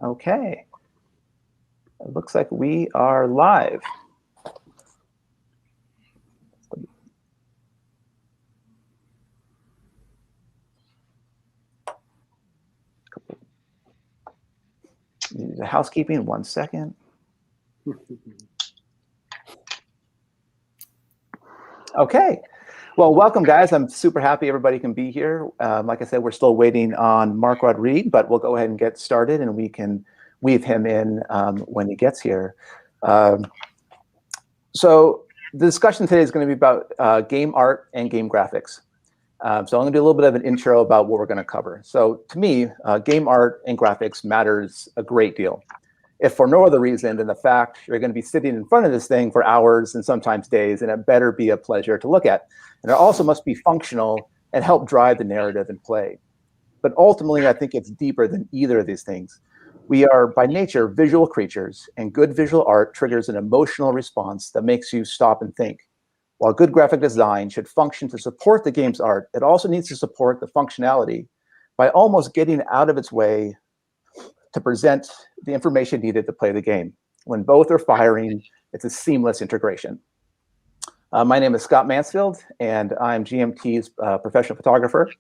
Okay. It looks like we are live. The housekeeping, 1 second. Okay. Well, welcome, guys. I'm super happy everybody can be here. Like I said, we're still waiting on Mark Rodrigue, but we'll go ahead and get started, and we can weave him in when he gets here. So the discussion today is going to be about game art and game graphics. So I'm going to do a little bit of an intro about what we're going to cover. So to me, game art and graphics matters a great deal, if for no other reason than the fact you're going to be sitting in front of this thing for hours and sometimes days, and it better be a pleasure to look at. And it also must be functional and help drive the narrative and play. But ultimately, I think it's deeper than either of these things. We are, by nature, visual creatures, and good visual art triggers an emotional response that makes you stop and think. While good graphic design should function to support the game's art, it also needs to support the functionality by almost getting out of its way to present the information needed to play the game. When both are firing, it's a seamless integration. My name is Scott Mansfield, and I'm GMT's professional photographer.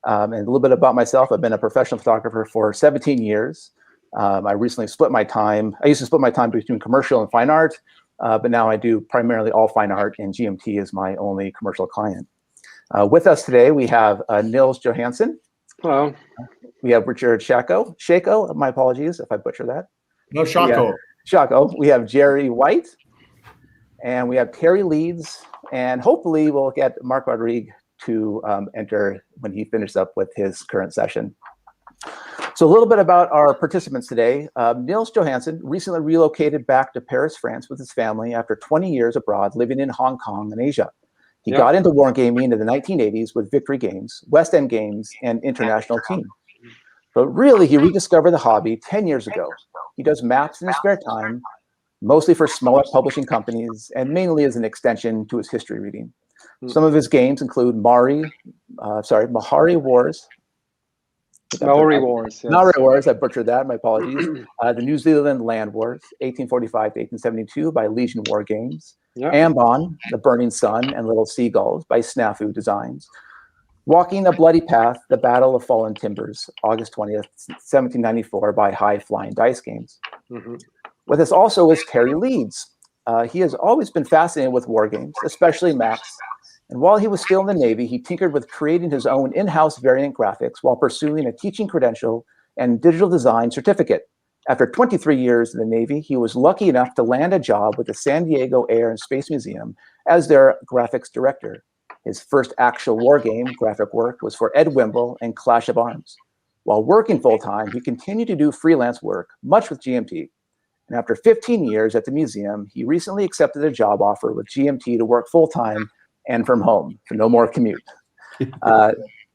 And a little bit about myself, I've been a professional photographer for 17 years. I recently split my time. I used to split my time between commercial and fine art, but now I do primarily all fine art, and GMT is my only commercial client. With us today, we have Nils Johansson. Hello. We have Richard Shako, my apologies if I butcher that. No, Shako. Shako. We have Jerry White, and we have Terry Leeds, and hopefully we'll get Mark Rodrigue to enter when he finishes up with his current session. So a little bit about our participants today. Nils Johansson recently relocated back to Paris, France with his family after 20 years abroad living in Hong Kong and Asia. He got into wargaming in the 1980s with Victory Games, West End Games, and International Team. But really, he rediscovered the hobby 10 years ago. He does maps in his spare time, mostly for smaller publishing companies, and mainly as an extension to his history reading. Some of his games include Maori Wars. Maori Wars. Yes. Maori Wars, I butchered that, my apologies. The New Zealand Land Wars, 1845 to 1872 by Legion Wargames. Ambon, The Burning Sun and Little Seagulls by Snafu Designs. Walking a Bloody Path, The Battle of Fallen Timbers, August 20th, 1794 by High Flying Dice Games. With us also is Terry Leeds. He has always been fascinated with wargames, especially maps. And while he was still in the Navy, he tinkered with creating his own in-house variant graphics while pursuing a teaching credential and digital design certificate. After 23 years in the Navy, he was lucky enough to land a job with the San Diego Air and Space Museum as their graphics director. His first actual war game graphic work was for Ed Wimble and Clash of Arms. While working full-time, he continued to do freelance work, much with GMT. And after 15 years at the museum, he recently accepted a job offer with GMT to work full-time and from home, so no more commute.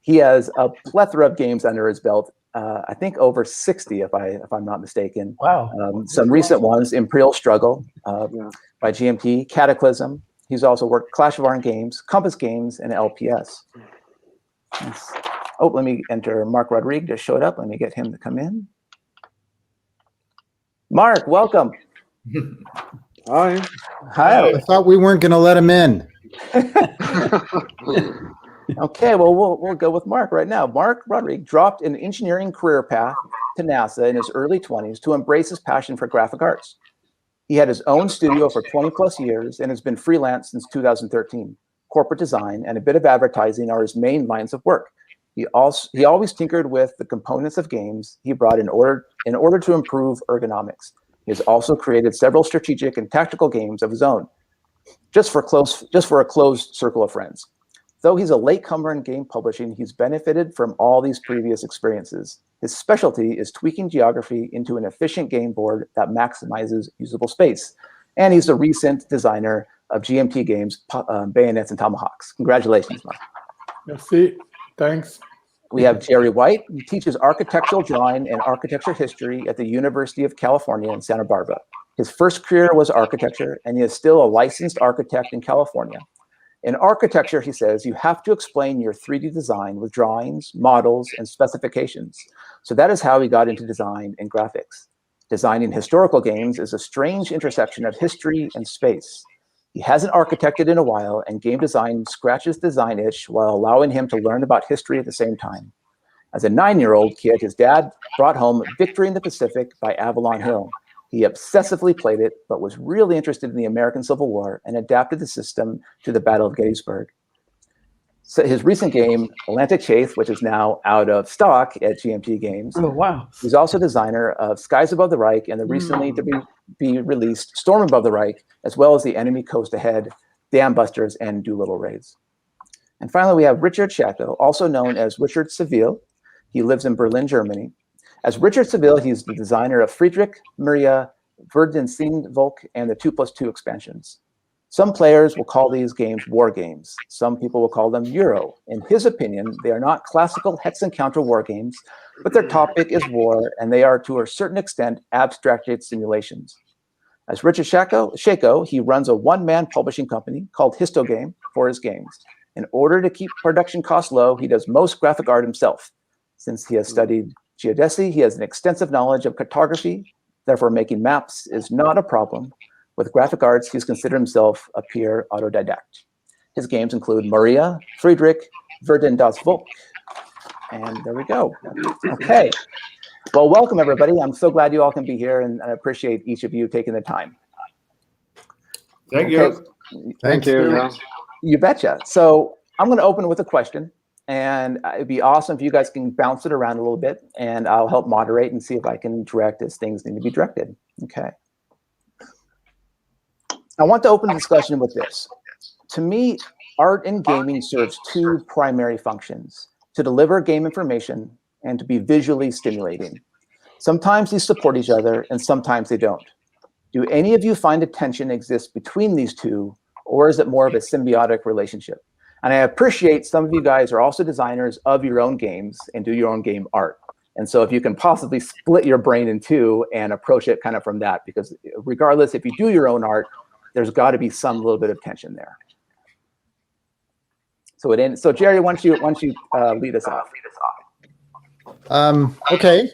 He has a plethora of games under his belt, I think over 60, if I'm not mistaken. Wow. Some recent ones, Imperial Struggle by GMT, Cataclysm. He's also worked Clash of Arms games, Compass Games, and LPS. Oh, let me enter Mark Rodrigue. Just showed up. Let me get him to come in. Mark, welcome. Hi. Hi. I thought we weren't going to let him in. Okay, well, we'll go with Mark right now. Mark Rodrigue dropped an engineering career path to NASA in his early 20s to embrace his passion for graphic arts. He had his own studio for 20 plus years and has been freelance since 2013. Corporate design and a bit of advertising are his main lines of work. He always tinkered with the components of games he brought in order to improve ergonomics. He has also created several strategic and tactical games of his own, just for a closed circle of friends. Though he's a latecomer in game publishing, he's benefited from all these previous experiences. His specialty is tweaking geography into an efficient game board that maximizes usable space. And he's the recent designer of GMT games, Bayonets and Tomahawks. Congratulations, Mark. Merci. Thanks. We have Jerry White. He teaches architectural drawing and architecture history at the University of California in Santa Barbara. His first career was architecture, and he is still a licensed architect in California. In architecture, he says, you have to explain your 3D design with drawings, models, and specifications. So that is how he got into design and graphics. Designing historical games is a strange intersection of history and space. He hasn't architected in a while, and game design scratches the design itch while allowing him to learn about history at the same time. As a 9-year-old kid, his dad brought home Victory in the Pacific by Avalon Hill. He obsessively played it, but was really interested in the American Civil War and adapted the system to the Battle of Gettysburg. So his recent game, Atlantic Chase, which is now out of stock at GMT Games. Oh, wow. He's also designer of Skies Above the Reich and the recently to be released Storm Above the Reich, as well as the Enemy Coast Ahead, Dam Busters, and Doolittle Raids. And finally, we have Richard Schacko, also known as Richard Seville. He lives in Berlin, Germany. As Richard Seville, he's the designer of Friedrich, Maria, Volk, and the 2+2 expansions. Some players will call these games war games. Some people will call them Euro. In his opinion, they are not classical hex and counter war games, but their topic is war, and they are to a certain extent abstracted simulations. As Richard Schacko, he runs a one-man publishing company called Histogame for his games. In order to keep production costs low, he does most graphic art himself. Since he has studied geodesy, he has an extensive knowledge of cartography. Therefore, making maps is not a problem. With graphic arts, he's considered himself a pure autodidact. His games include Maria, Friedrich, das Volk. And there we go. Okay. Well, welcome, everybody. I'm so glad you all can be here, and I appreciate each of you taking the time. Thank you. Thank you. Yeah. You betcha. So I'm going to open with a question, and it'd be awesome if you guys can bounce it around a little bit, and I'll help moderate and see if I can direct as things need to be directed. Okay. I want to open the discussion with this. To me, art in gaming serves two primary functions: to deliver game information and to be visually stimulating. Sometimes these support each other, and sometimes they don't. Do any of you find a tension exists between these two, or is it more of a symbiotic relationship? And I appreciate some of you guys are also designers of your own games and do your own game art. And so if you can possibly split your brain in two and approach it kind of from that, because regardless, if you do your own art, there's got to be some little bit of tension there. So Jerry, why don't you lead us off? Okay.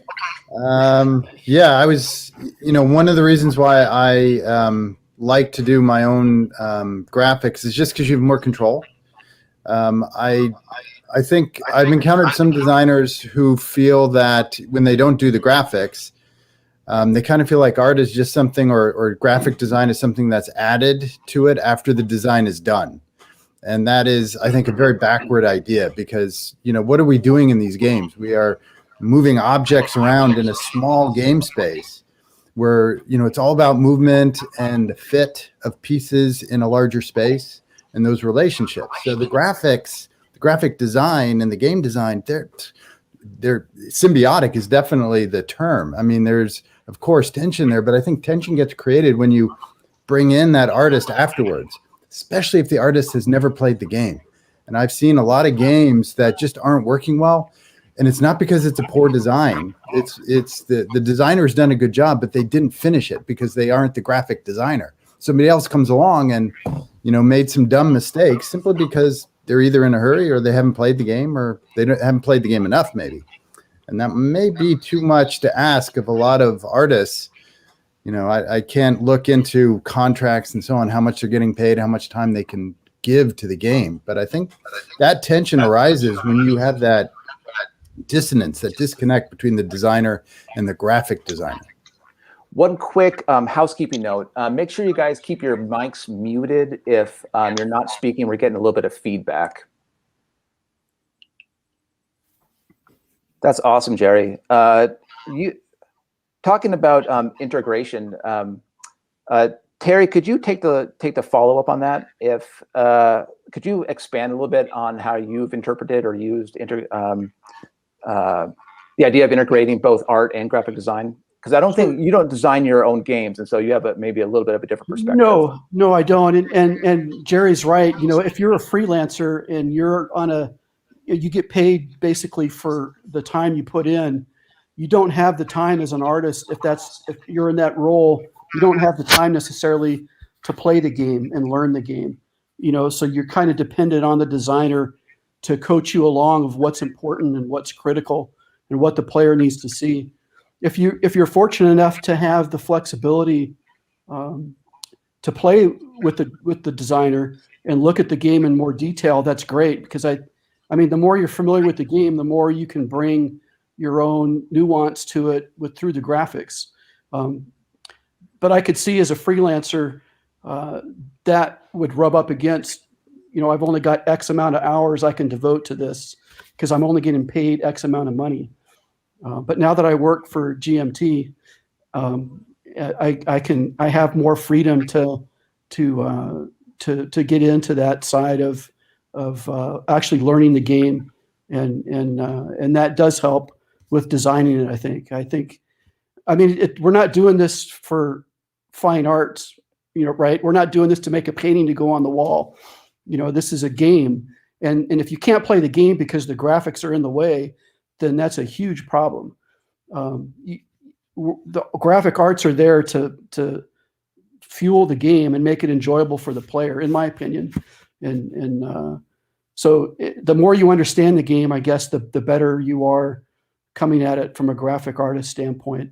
Yeah, I was, one of the reasons why I like to do my own graphics is just because you have more control. I think I've encountered some designers who feel that when they don't do the graphics, they kind of feel like art is just something, or graphic design is something that's added to it after the design is done. And that is, I think, a very backward idea, because, what are we doing in these games? We are moving objects around in a small game space where, it's all about movement and the fit of pieces in a larger space and those relationships. So the graphics, the graphic design and the game design, they're symbiotic is definitely the term. I mean, there's, of course, tension there, but I think tension gets created when you bring in that artist afterwards, especially if the artist has never played the game. And I've seen a lot of games that just aren't working well. And it's not because it's a poor design. It's the designer's done a good job, but they didn't finish it because they aren't the graphic designer. Somebody else comes along and, made some dumb mistakes simply because they're either in a hurry or they haven't played the game, or they haven't played the game enough, maybe. And that may be too much to ask of a lot of artists. I can't look into contracts and so on, how much they're getting paid, how much time they can give to the game. But I think that tension arises when you have that dissonance, that disconnect between the designer and the graphic designer. One quick housekeeping note. Make sure you guys keep your mics muted if you're not speaking. We're getting a little bit of feedback. That's awesome, Jerry. You talking about integration. Terry, could you take the follow-up on that? Could you expand a little bit on how you've interpreted or used the idea of integrating both art and graphic design? Because I don't think you don't design your own games, and so you have maybe a little bit of a different perspective. No, I don't. And Jerry's right. If you're a freelancer and you get paid basically for the time you put in, you don't have the time as an artist. If you're in that role, you don't have the time necessarily to play the game and learn the game. So you're kind of dependent on the designer to coach you along of what's important and what's critical and what the player needs to see. if you're fortunate enough to have the flexibility to play with the designer and look at the game in more detail, that's great, because I mean, the more you're familiar with the game, the more you can bring your own nuance to it through the graphics. But I could see as a freelancer that would rub up against, I've only got X amount of hours I can devote to this because I'm only getting paid X amount of money. But now that I work for GMT, I have more freedom to get into that side of actually learning the game, and that does help with designing it. I mean, we're not doing this for fine arts, right? We're not doing this to make a painting to go on the wall. This is a game, and if you can't play the game because the graphics are in the way, then that's a huge problem. The graphic arts are there to fuel the game and make it enjoyable for the player, in my opinion. So the more you understand the game, I guess, the better you are coming at it from a graphic artist standpoint.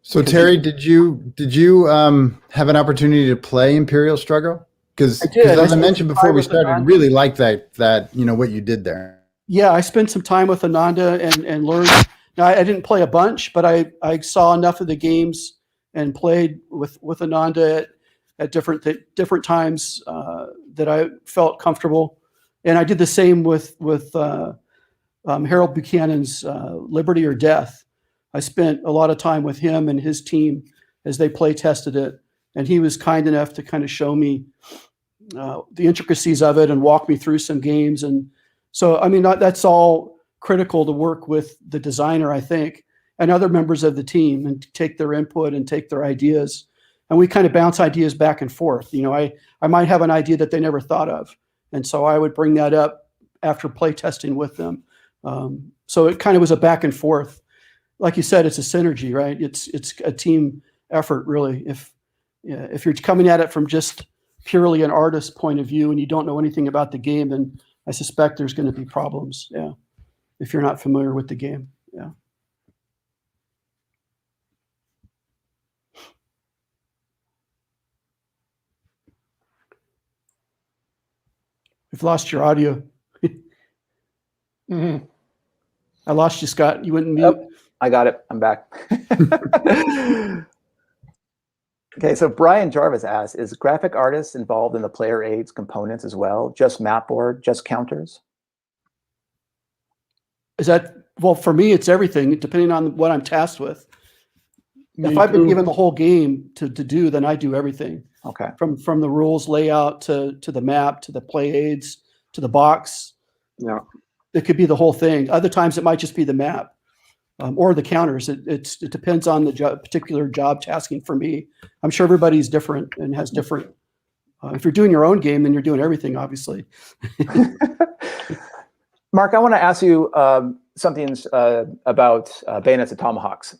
So Terry, did you have an opportunity to play Imperial Struggle? Because as I mentioned before we started, I really liked that what you did there. Yeah, I spent some time with Ananda and learned. Now, I didn't play a bunch, but I saw enough of the games and played with Ananda at different times that I felt comfortable. And I did the same with Harold Buchanan's Liberty or Death. I spent a lot of time with him and his team as they play tested it, and he was kind enough to kind of show me the intricacies of it and walk me through some games. And so, I mean, that's all critical to work with the designer, I think, and other members of the team, and take their input and take their ideas. And we kind of bounce ideas back and forth. I might have an idea that they never thought of, and so I would bring that up after play testing with them. So it kind of was a back and forth. Like you said, it's a synergy, right? It's a team effort, really. If you're coming at it from just purely an artist point of view and you don't know anything about the game, then I suspect there's going to be problems. Yeah, if you're not familiar with the game. Yeah. We've lost your audio. Mhm. I lost you, Scott. You went mute. Oh, I got it. I'm back. Okay, so Brian Jarvis asks, is graphic artists involved in the player aids components as well? Just map board, just counters? Well, for me, it's everything, depending on what I'm tasked with. Me If I've been too. given the whole game to do, then I do everything. Okay. From the rules layout to the map, to the play aids, to the box. Yeah. It could be the whole thing. Other times it might just be the map or the counters. It depends on the particular job tasking for me. I'm sure everybody's different and has different. If you're doing your own game, then you're doing everything, obviously. Mark, I want to ask you something about Bayonets and Tomahawks.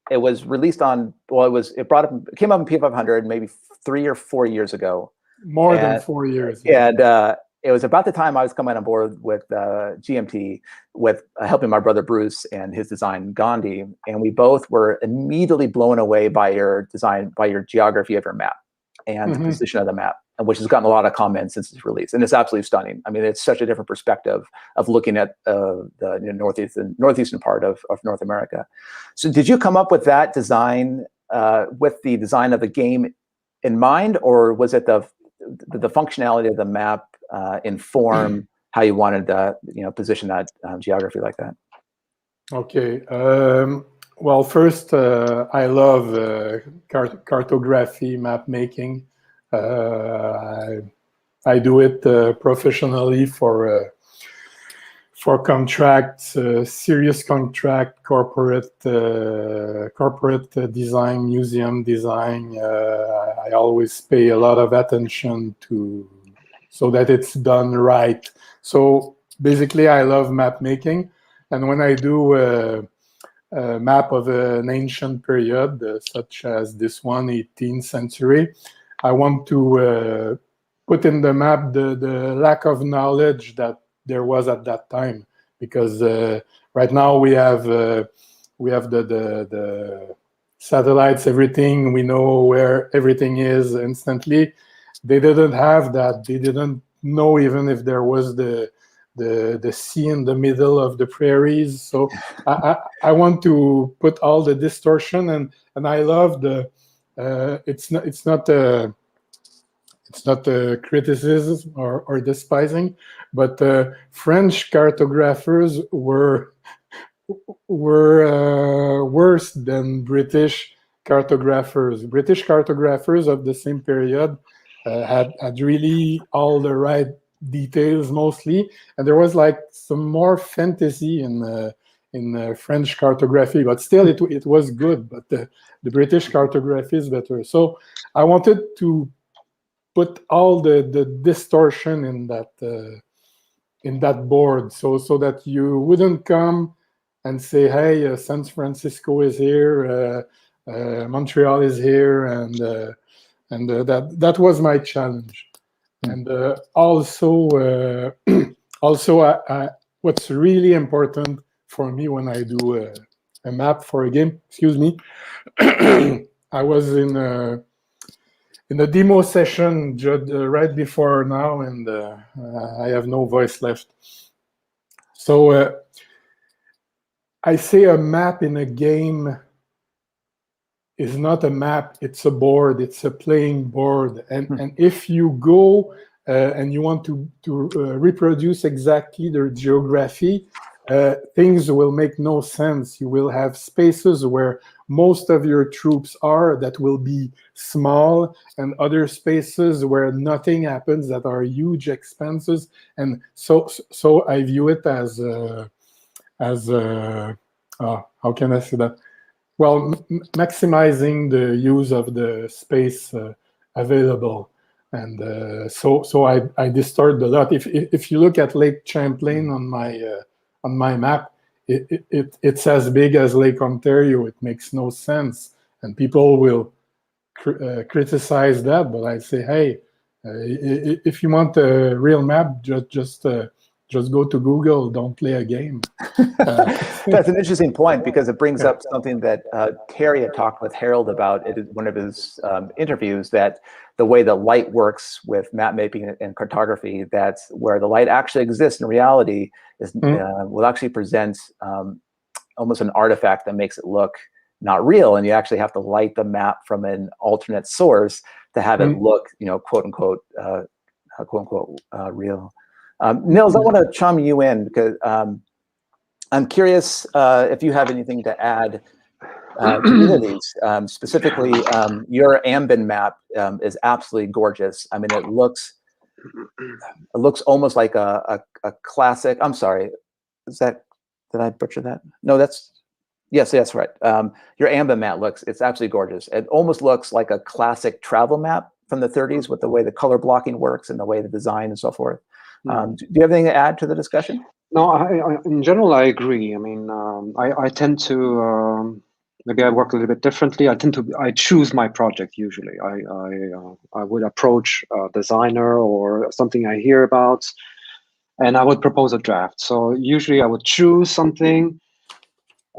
It was released on, it came up in P500 maybe 3 or 4 years ago. More than 4 years. And it was about the time I was coming on board with GMT, with helping my brother Bruce and his design Gandhi, and we both were immediately blown away by your design, by your geography of your map and the position of the map, which has gotten a lot of comments since its release, and it's absolutely stunning. I mean, it's such a different perspective of looking at the northeastern part of North America. So, did you come up with that design with the design of the game in mind, or was it the functionality of the map inform how you wanted to position that geography like that? Okay. Well, first, I love cartography, map making. I do it professionally for contracts, serious contract, corporate design, museum design. I always pay a lot of attention so that it's done right. So basically, I love map making, and when I do a map of an ancient period, such as this one, 18th century, I want to put in the map the lack of knowledge that there was at that time, because right now we have we have the satellites, everything. We know where everything is instantly. They didn't have that. They didn't know even if there was the sea in the middle of the prairies. So I want to put all the distortion, and I love the it's not a criticism or despising, but French cartographers were worse than British cartographers. British cartographers of the same period had really all the right details mostly, and there was like some more fantasy in French cartography, but still it was good. But the British cartography is better. So I wanted to put all the distortion in that board, so that you wouldn't come and say, hey, San Francisco is here, Montreal is here, and that was my challenge. And also what's really important for me when I do a map for a game, excuse me, I was in a demo session right before now, and I have no voice left. So I say a map in a game is not a map, it's a board, it's a playing board. And if you go and you want to reproduce exactly the geography, things will make no sense. You will have spaces where most of your troops are that will be small, and other spaces where nothing happens that are huge expenses. And so I view it as how can I say that? Well, maximizing the use of the space available, and so I distort a lot. If you look at Lake Champlain on my map, it's as big as Lake Ontario. It makes no sense, and people will criticize that. But I say, hey, if you want a real map, just go to Google. Don't play a game. That's an interesting point, because it brings up something that Terry had talked with Harold about in one of his interviews, that the way that light works with map mapping and cartography, that's where the light actually exists in reality, is will actually present almost an artifact that makes it look not real, and you actually have to light the map from an alternate source to have it look, quote unquote, real. Nils, I want to chime you in, because I'm curious if you have anything to add to either of these. Specifically, your Ambin map is absolutely gorgeous. I mean, it looks almost like a classic. I'm sorry, did I butcher that? No, yes, right. Your Ambin map it's absolutely gorgeous. It almost looks like a classic travel map from the 30s, with the way the color blocking works and the way the design and so forth. Do you have anything to add to the discussion? No, in general, I agree. I mean, I tend to, maybe I work a little bit differently. I choose my project usually. I would approach a designer or something I hear about, and I would propose a draft. So usually I would choose something,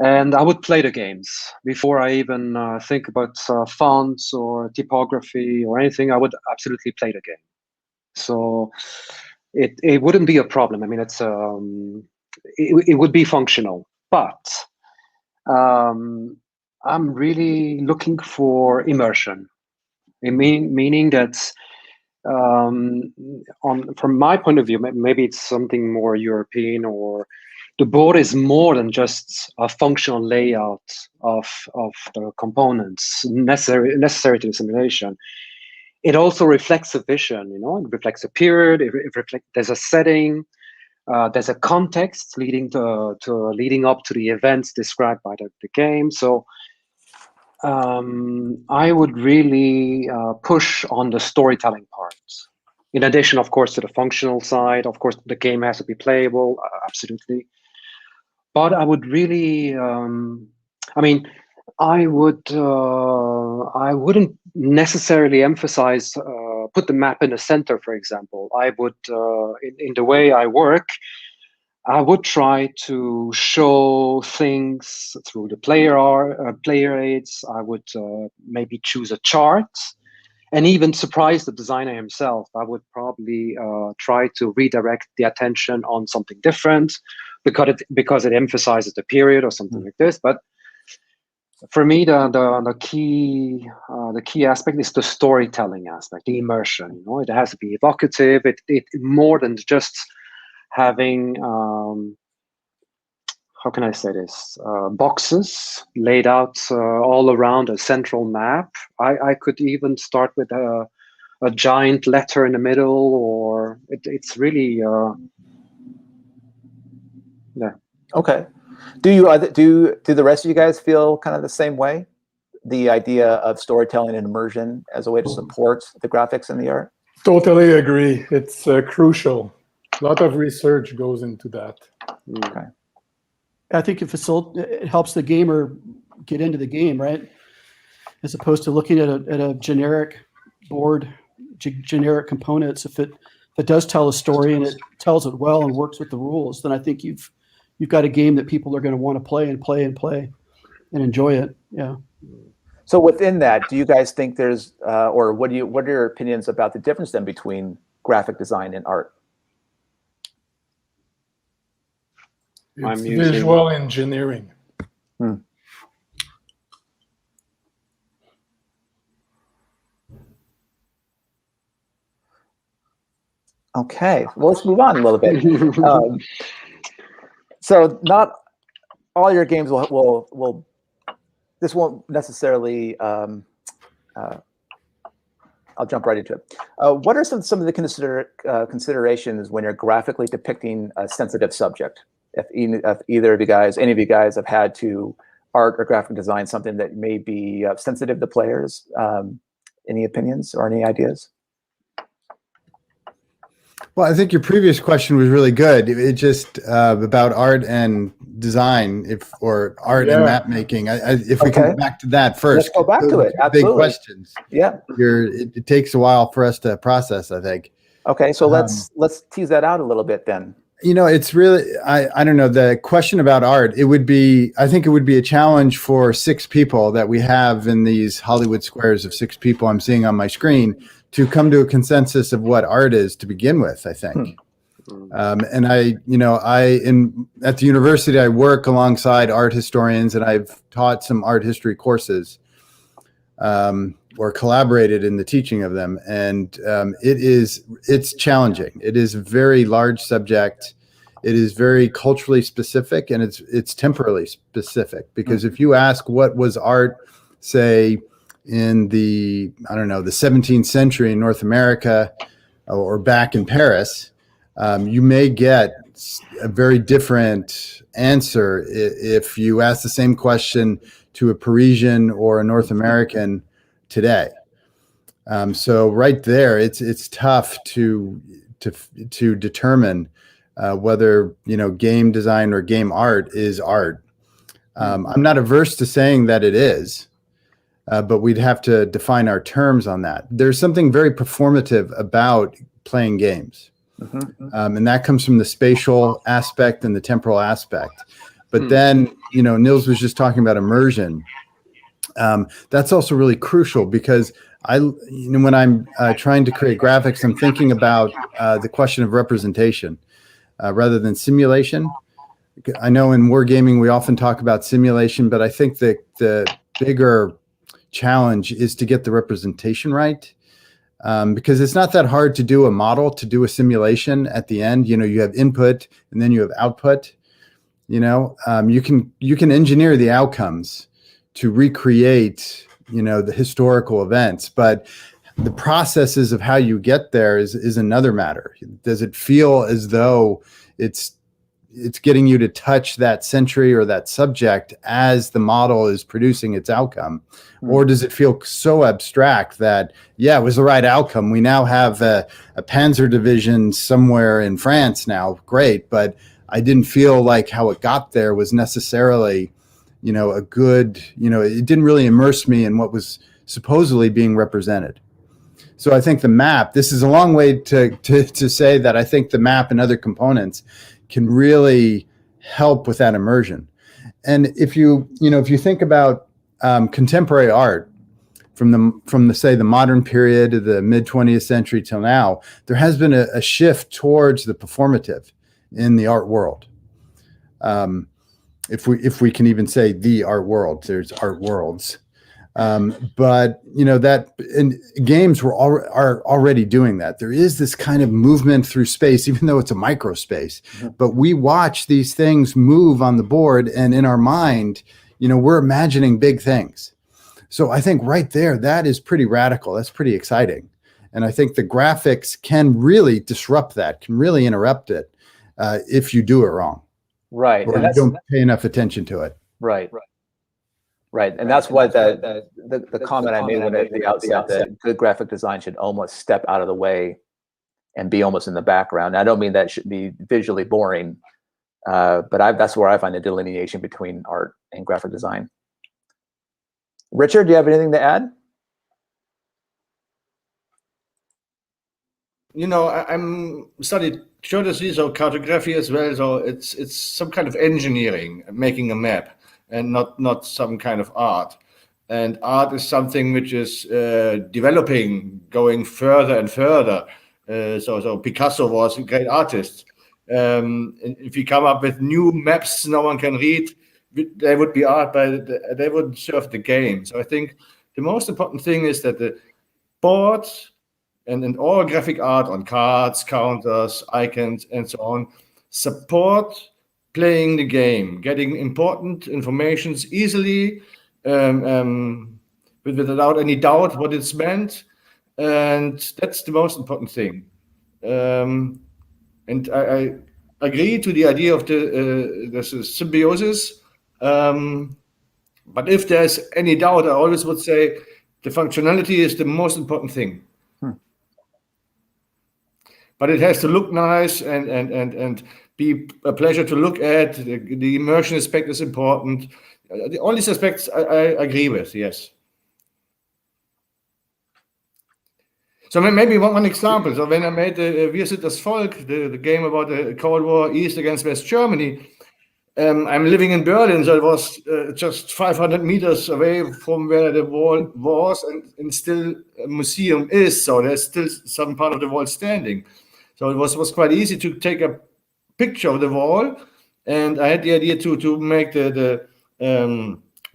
and I would play the games before I even think about fonts or typography or anything. I would absolutely play the game. So it wouldn't be a problem. I mean, it would be functional, but I'm really looking for immersion. Meaning that from my point of view, maybe it's something more European, or the board is more than just a functional layout of the components necessary to the simulation. It also reflects a vision, it reflects a period, it reflects, there's a setting, there's a context leading up to the events described by the game. So I would really push on the storytelling part. In addition, of course, to the functional side. Of course, the game has to be playable, absolutely. But I would really, I wouldn't necessarily emphasize put the map in the center, for example. I would, in the way I work, I would try to show things through the player aids. I would maybe choose a chart, and even surprise the designer himself. I would probably try to redirect the attention on something different because it emphasizes the period or something like this. But for me, the key aspect is the storytelling aspect, the immersion. You know, it has to be evocative. It more than just having how can I say this, boxes laid out all around a central map. I could even start with a giant letter in the middle, or it's really yeah. Okay. Do the rest of you guys feel kind of the same way? The idea of storytelling and immersion as a way to support the graphics and the art? Totally agree. It's crucial. A lot of research goes into that. Okay. I think it helps the gamer get into the game, right? As opposed to looking at a generic board, generic components. If it does tell a story and it tells it well and works with the rules, then I think you've got a game that people are going to want to play and enjoy it. Yeah. So within that, do you guys think there's, or what are your opinions about the difference then between graphic design and art? It's visual engineering. Okay, well, let's move on a little bit. So not all your games will this won't necessarily, I'll jump right into it. What are some of the considerations when you're graphically depicting a sensitive subject? If either of you guys, any of you guys have had to art or graphic design something that may be sensitive to players, any opinions or any ideas? Well, I think your previous question was really good. It just about art and design, or art and map making. If we can go back to that first, let's go back to it. Absolutely. Big questions. Yeah, it takes a while for us to process, I think. Okay, so let's tease that out a little bit then. You know, it's really, I don't know, the question about art, I think it would be a challenge for 6 people that we have in these Hollywood squares of 6 people I'm seeing on my screen to come to a consensus of what art is to begin with, I think. And at the university, I work alongside art historians, and I've taught some art history courses or collaborated in the teaching of them. And it's challenging. It is a very large subject. It is very culturally specific, and it's temporally specific, because if you ask what was art, say, in the 17th century in North America or back in Paris, you may get a very different answer if you ask the same question to a Parisian or a North American today. So right there, it's tough to determine whether game design or game art is art. I'm not averse to saying that it is. But we'd have to define our terms on that. There's something very performative about playing games. And that comes from the spatial aspect and the temporal aspect. But then, Nils was just talking about immersion. That's also really crucial, because when I'm trying to create graphics, I'm thinking about the question of representation rather than simulation. I know in wargaming, we often talk about simulation, but I think that the bigger challenge is to get the representation right, because it's not that hard to do a model, to do a simulation at the end. You have input and then you have output. You can engineer the outcomes to recreate the historical events, but the processes of how you get there is another matter. Does it feel as though it's getting you to touch that century or that subject as the model is producing its outcome? Or does it feel so abstract that, it was the right outcome? We now have a Panzer division somewhere in France now. Great. But I didn't feel like how it got there was necessarily, a good, it didn't really immerse me in what was supposedly being represented. So I think the map, this is a long way to say that I think the map and other components can really help with that immersion. And if you think about contemporary art from the say the modern period to the mid 20th century till now, there has been a shift towards the performative in the art world. If we can even say the art world, there's art worlds. But that and games are already doing that. There is this kind of movement through space, even though it's a micro space. Mm-hmm. But we watch these things move on the board, and in our mind, we're imagining big things. So I think right there, that is pretty radical. That's pretty exciting. And I think the graphics can really disrupt that, can really interrupt it if you do it wrong. Right. Or you don't pay enough attention to it. Right. And that's why the comment I made at the outset that good graphic design should almost step out of the way and be almost in the background. I don't mean that it should be visually boring, but that's where I find the delineation between art and graphic design. Richard, do you have anything to add? I'm studied geodesy, so cartography as well. So it's some kind of engineering, making a map, and not some kind of art. And art is something which is developing, going further and further. So Picasso was a great artist. If you come up with new maps no one can read, they would be art, but they wouldn't serve the game. So I think the most important thing is that the board and all graphic art on cards, counters, icons, and so on support playing the game, getting important informations easily, without any doubt what it's meant, and that's the most important thing. And I agree to the idea of there's a symbiosis. But if there's any doubt, I always would say the functionality is the most important thing. But it has to look nice and be a pleasure to look at. The immersion aspect is important. All these aspects I agree with, yes. So maybe one example. So when I made Wir sind das Volk, the game about the Cold War, East against West Germany, I'm living in Berlin, so it was just 500 meters away from where the wall was, and still a museum is, so there's still some part of the wall standing. So it was quite easy to take a picture of the wall, and I had the idea to make the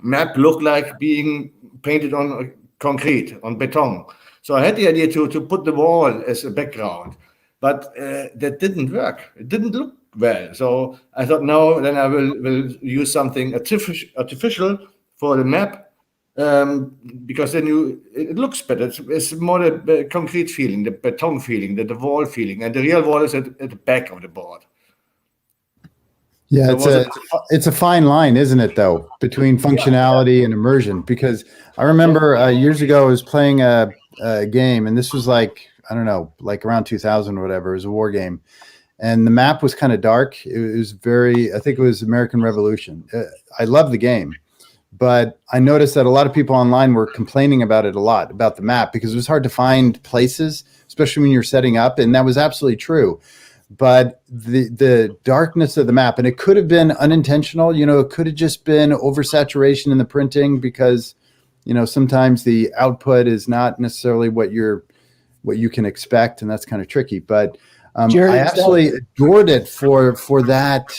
map look like being painted on concrete, on beton. So I had the idea to put the wall as a background, but that didn't work. It didn't look well. So I thought, no, then I will use something artificial for the map, because then it looks better. It's more the concrete feeling, the beton feeling, the wall feeling, and the real wall is at the back of the board. Yeah, it's a fine line, isn't it, though, between functionality and immersion? Because I remember years ago I was playing a game, and this was like, I don't know, like around 2000 or whatever. It was a war game. And the map was kind of dark. It was I think it was American Revolution. I love the game, but I noticed that a lot of people online were complaining about it a lot, about the map, because it was hard to find places, especially when you're setting up. And that was absolutely true. But the darkness of the map, and it could have been unintentional, it could have just been oversaturation in the printing, because, sometimes the output is not necessarily what you can expect. And that's kind of tricky, but Jerry, I absolutely adored it for that.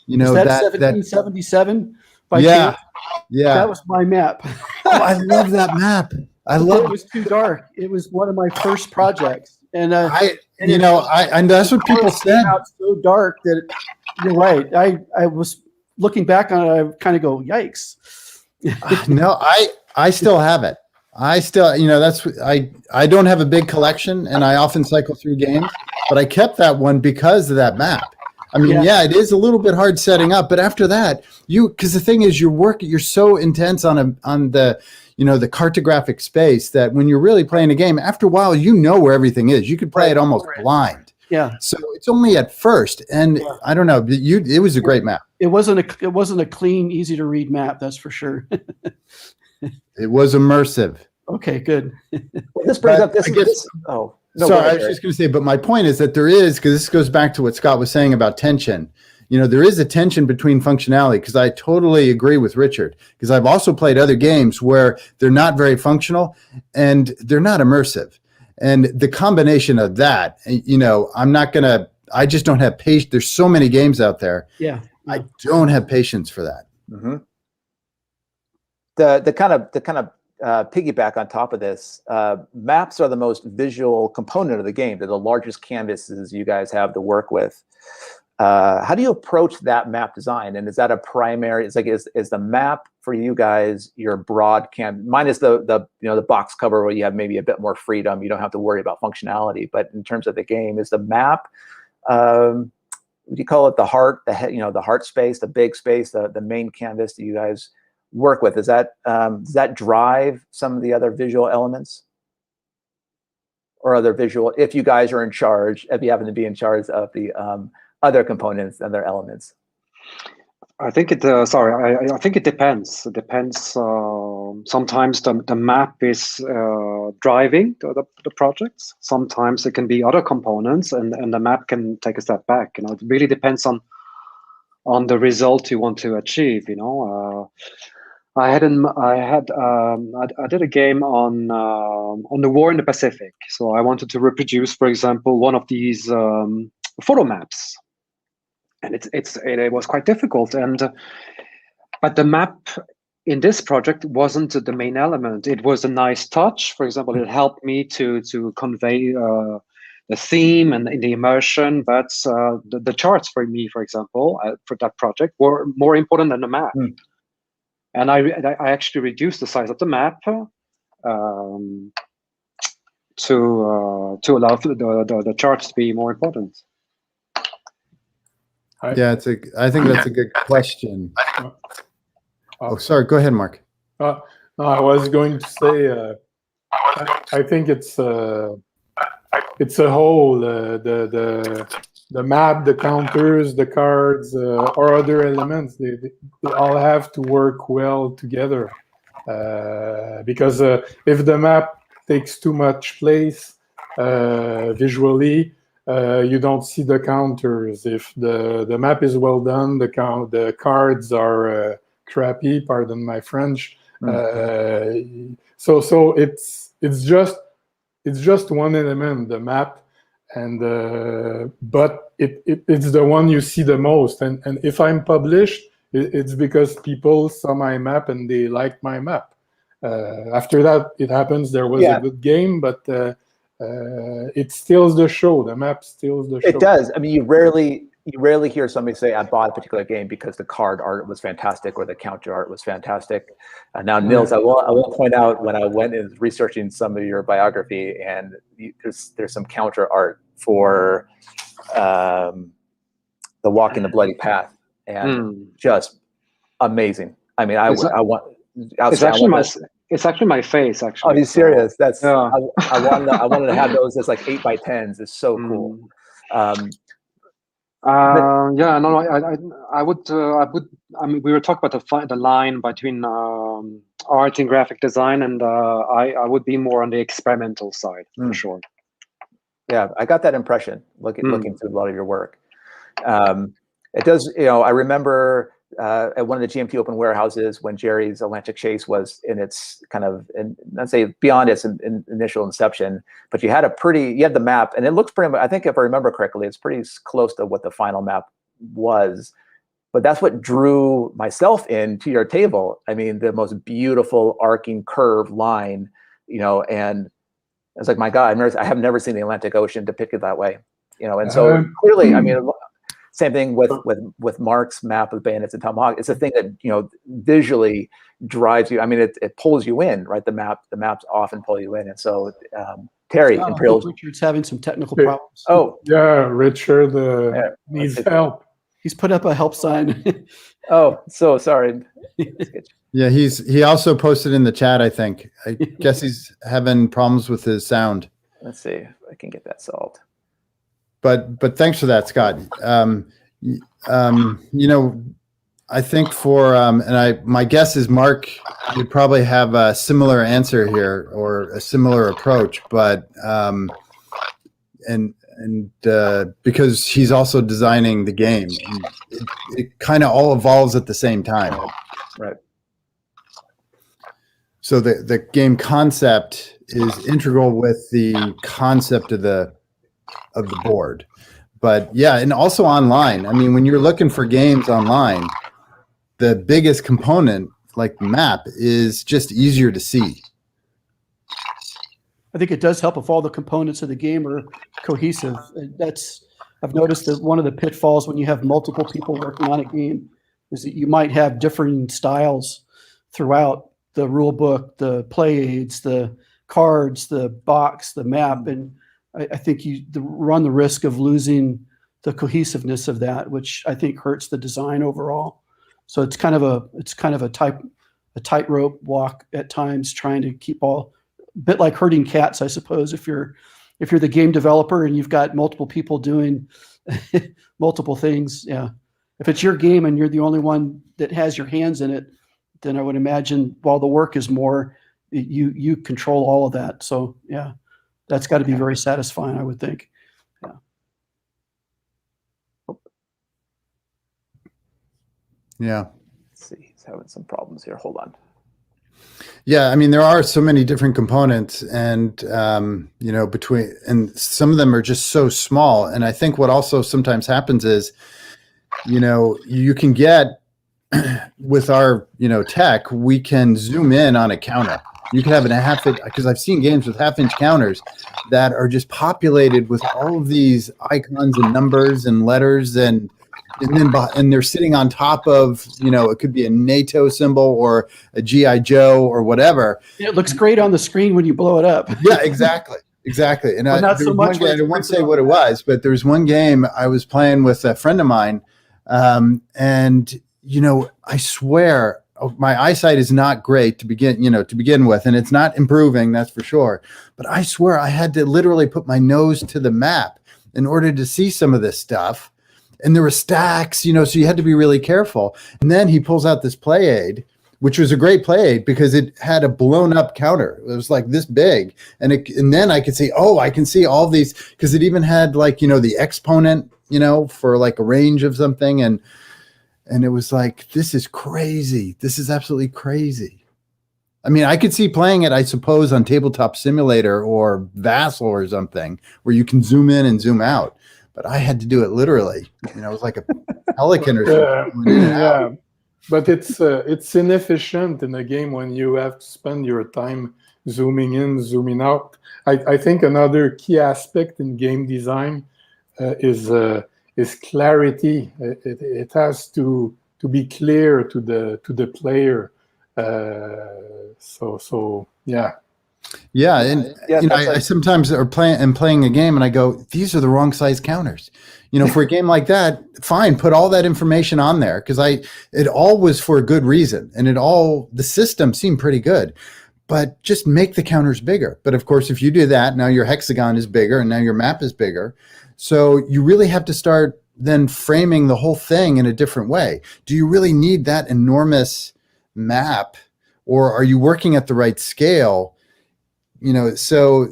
Is that 1777 by chance? Yeah, that was my map. Oh, I love that map. It was too dark. It was one of my first projects, and and that's what people said. Out so dark that you're right. I was looking back on it. I kind of go, yikes. No, I still have it. I still, I don't have a big collection, and I often cycle through games, but I kept that one because of that map. I mean, yeah, it is a little bit hard setting up, but after that, because the thing is, you're so intense on the, the cartographic space, that when you're really playing a game, after a while, where everything is. You could play it almost blind. Yeah. So it's only at first, and I don't know, it was a great map. It wasn't a clean, easy to read map, that's for sure. It was immersive. Okay, good. Well, this brings up this. No, Sorry, go ahead, I was Jerry. just going to say, but my point is that there is, because this goes back to what Scott was saying about tension. You know, there is a tension between functionality, because I totally agree with Richard, because I've also played other games where they're not very functional and they're not immersive. And the combination of that, you know, I just don't have patience. There's so many games out there. Yeah. I don't have patience for that. Mm-hmm. The kind of piggyback on top of this, maps are the most visual component of the game. They're the largest canvases you guys have to work with. How do you approach that map design? And is that a primary? It's like is the map for you guys your broad minus the box cover where you have maybe a bit more freedom. You don't have to worry about functionality. But in terms of the game, is the map what do you call it? The heart, the heart space, the big space, the main canvas that you guys work with. Does that drive some of the other visual elements? Or other visual, if you guys are in charge, if you happen to be in charge of the other components and their elements? I think it. I think it depends. It depends. Sometimes the map is driving the projects. Sometimes it can be other components, and the map can take a step back. You know, it really depends on the result you want to achieve. You know, I did a game on the war in the Pacific. So I wanted to reproduce, for example, one of these photo maps. And it was quite difficult, but the map in this project wasn't the main element. It was a nice touch. For example, it helped me to convey the theme and the immersion. But the charts for me, for example, for that project, were more important than the map. And I actually reduced the size of the map to allow the charts to be more important. Yeah, I think that's a good question. Oh, sorry. Go ahead, Mark. No, I was going to say, I think it's a whole. The map, the counters, the cards, or other elements. They all have to work well together. Because if the map takes too much place visually, you don't see the counters. If the map is well done, the cards are crappy. Pardon my French. So it's just one element, the map, and but it's the one you see the most. And if I'm published, it's because people saw my map and they liked my map. After that, it happens there was a good game, but it steals the show. The map steals the show. It does. I mean, you rarely hear somebody say, "I bought a particular game because the card art was fantastic or the counter art was fantastic." Now, Nils, I will point out when I went and researching some of your biography, and there's some counter art for the Walking the Bloody Path, and just amazing. I mean, I want. It's actually my face. Actually, oh, he's serious. That's yeah. I wanted to have those as like 8x10s. It's so cool. Yeah, no, I would. I mean, we were talking about the line between art and graphic design, and I would be more on the experimental side for sure. Yeah, I got that impression looking through a lot of your work. It does. You know, I remember at one of the GMT open warehouses when Jerry's Atlantic Chase was in its kind of, I'd say beyond its initial inception, but you had the map, and it looks pretty much, I think if I remember correctly, it's pretty close to what the final map was. But that's what drew myself into your table. I mean, the most beautiful arcing curve line, you know, and I was like, my God, I have never seen the Atlantic Ocean depicted that way, you know, and so clearly, I mean, same thing with Mark's map of Bayonets and Tomahawk. It's a thing that, you know, visually drives you. I mean, it pulls you in, right? The maps often pull you in, and so Terry Imperial. Richard's having some technical problems. Oh yeah, Richard needs help. He's put up a help sign. Oh, so sorry. Yeah, he also posted in the chat. I think. I guess he's having problems with his sound. Let's see if I can get that solved. But thanks for that, Scott. You know, I think my guess is Mark would probably have a similar answer here or a similar approach. But because he's also designing the game, it kind of all evolves at the same time. Right. So the game concept is integral with the concept of the board. But yeah, and also online. I mean, when you're looking for games online, the biggest component, like the map, is just easier to see. I think it does help if all the components of the game are cohesive. I've noticed that one of the pitfalls when you have multiple people working on a game is that you might have differing styles throughout the rule book, the play aids, the cards, the box, the map, and I think you run the risk of losing the cohesiveness of that, which I think hurts the design overall. So it's kind of a tightrope walk at times, trying to keep a bit like herding cats, I suppose. If you're the game developer and you've got multiple people doing multiple things, yeah. If it's your game and you're the only one that has your hands in it, then I would imagine while the work is more, you control all of that. So yeah, that's got to be very satisfying, I would think. Yeah. Yeah. Let's see, he's having some problems here. Hold on. Yeah, I mean, there are so many different components, and and some of them are just so small. And I think what also sometimes happens is, you can get with our tech, we can zoom in on a counter. You can have because I've seen games with half-inch counters that are just populated with all of these icons and numbers and letters and they're sitting on top of, it could be a NATO symbol or a GI Joe or whatever. It looks great on the screen when you blow it up. Yeah, exactly. And not so much. I won't say what it was, but there was one game I was playing with a friend of mine, and I swear my eyesight is not great to begin with, and it's not improving, that's for sure. But I swear I had to literally put my nose to the map in order to see some of this stuff. And there were stacks, so you had to be really careful. And then he pulls out this play aid, which was a great play aid because it had a blown up counter. It was like this big. And then I could see, I can see all these, because it even had the exponent, for like a range of something. And it was like, this is crazy. This is absolutely crazy. I mean, I could see playing it, I suppose, on Tabletop Simulator or Vassal or something, where you can zoom in and zoom out. But I had to do it literally. It was like a pelican or something. Yeah, but it's inefficient in a game when you have to spend your time zooming in, zooming out. I think another key aspect in game design is clarity. It has to be clear to the player. So yeah. Yeah, and I sometimes are playing a game, and I go, these are the wrong size counters. For a game like that, fine, put all that information on there because it all was for a good reason, and the system seemed pretty good, but just make the counters bigger. But of course, if you do that, now your hexagon is bigger, and now your map is bigger, so you really have to start then framing the whole thing in a different way. Do you really need that enormous map, or are you working at the right scale? So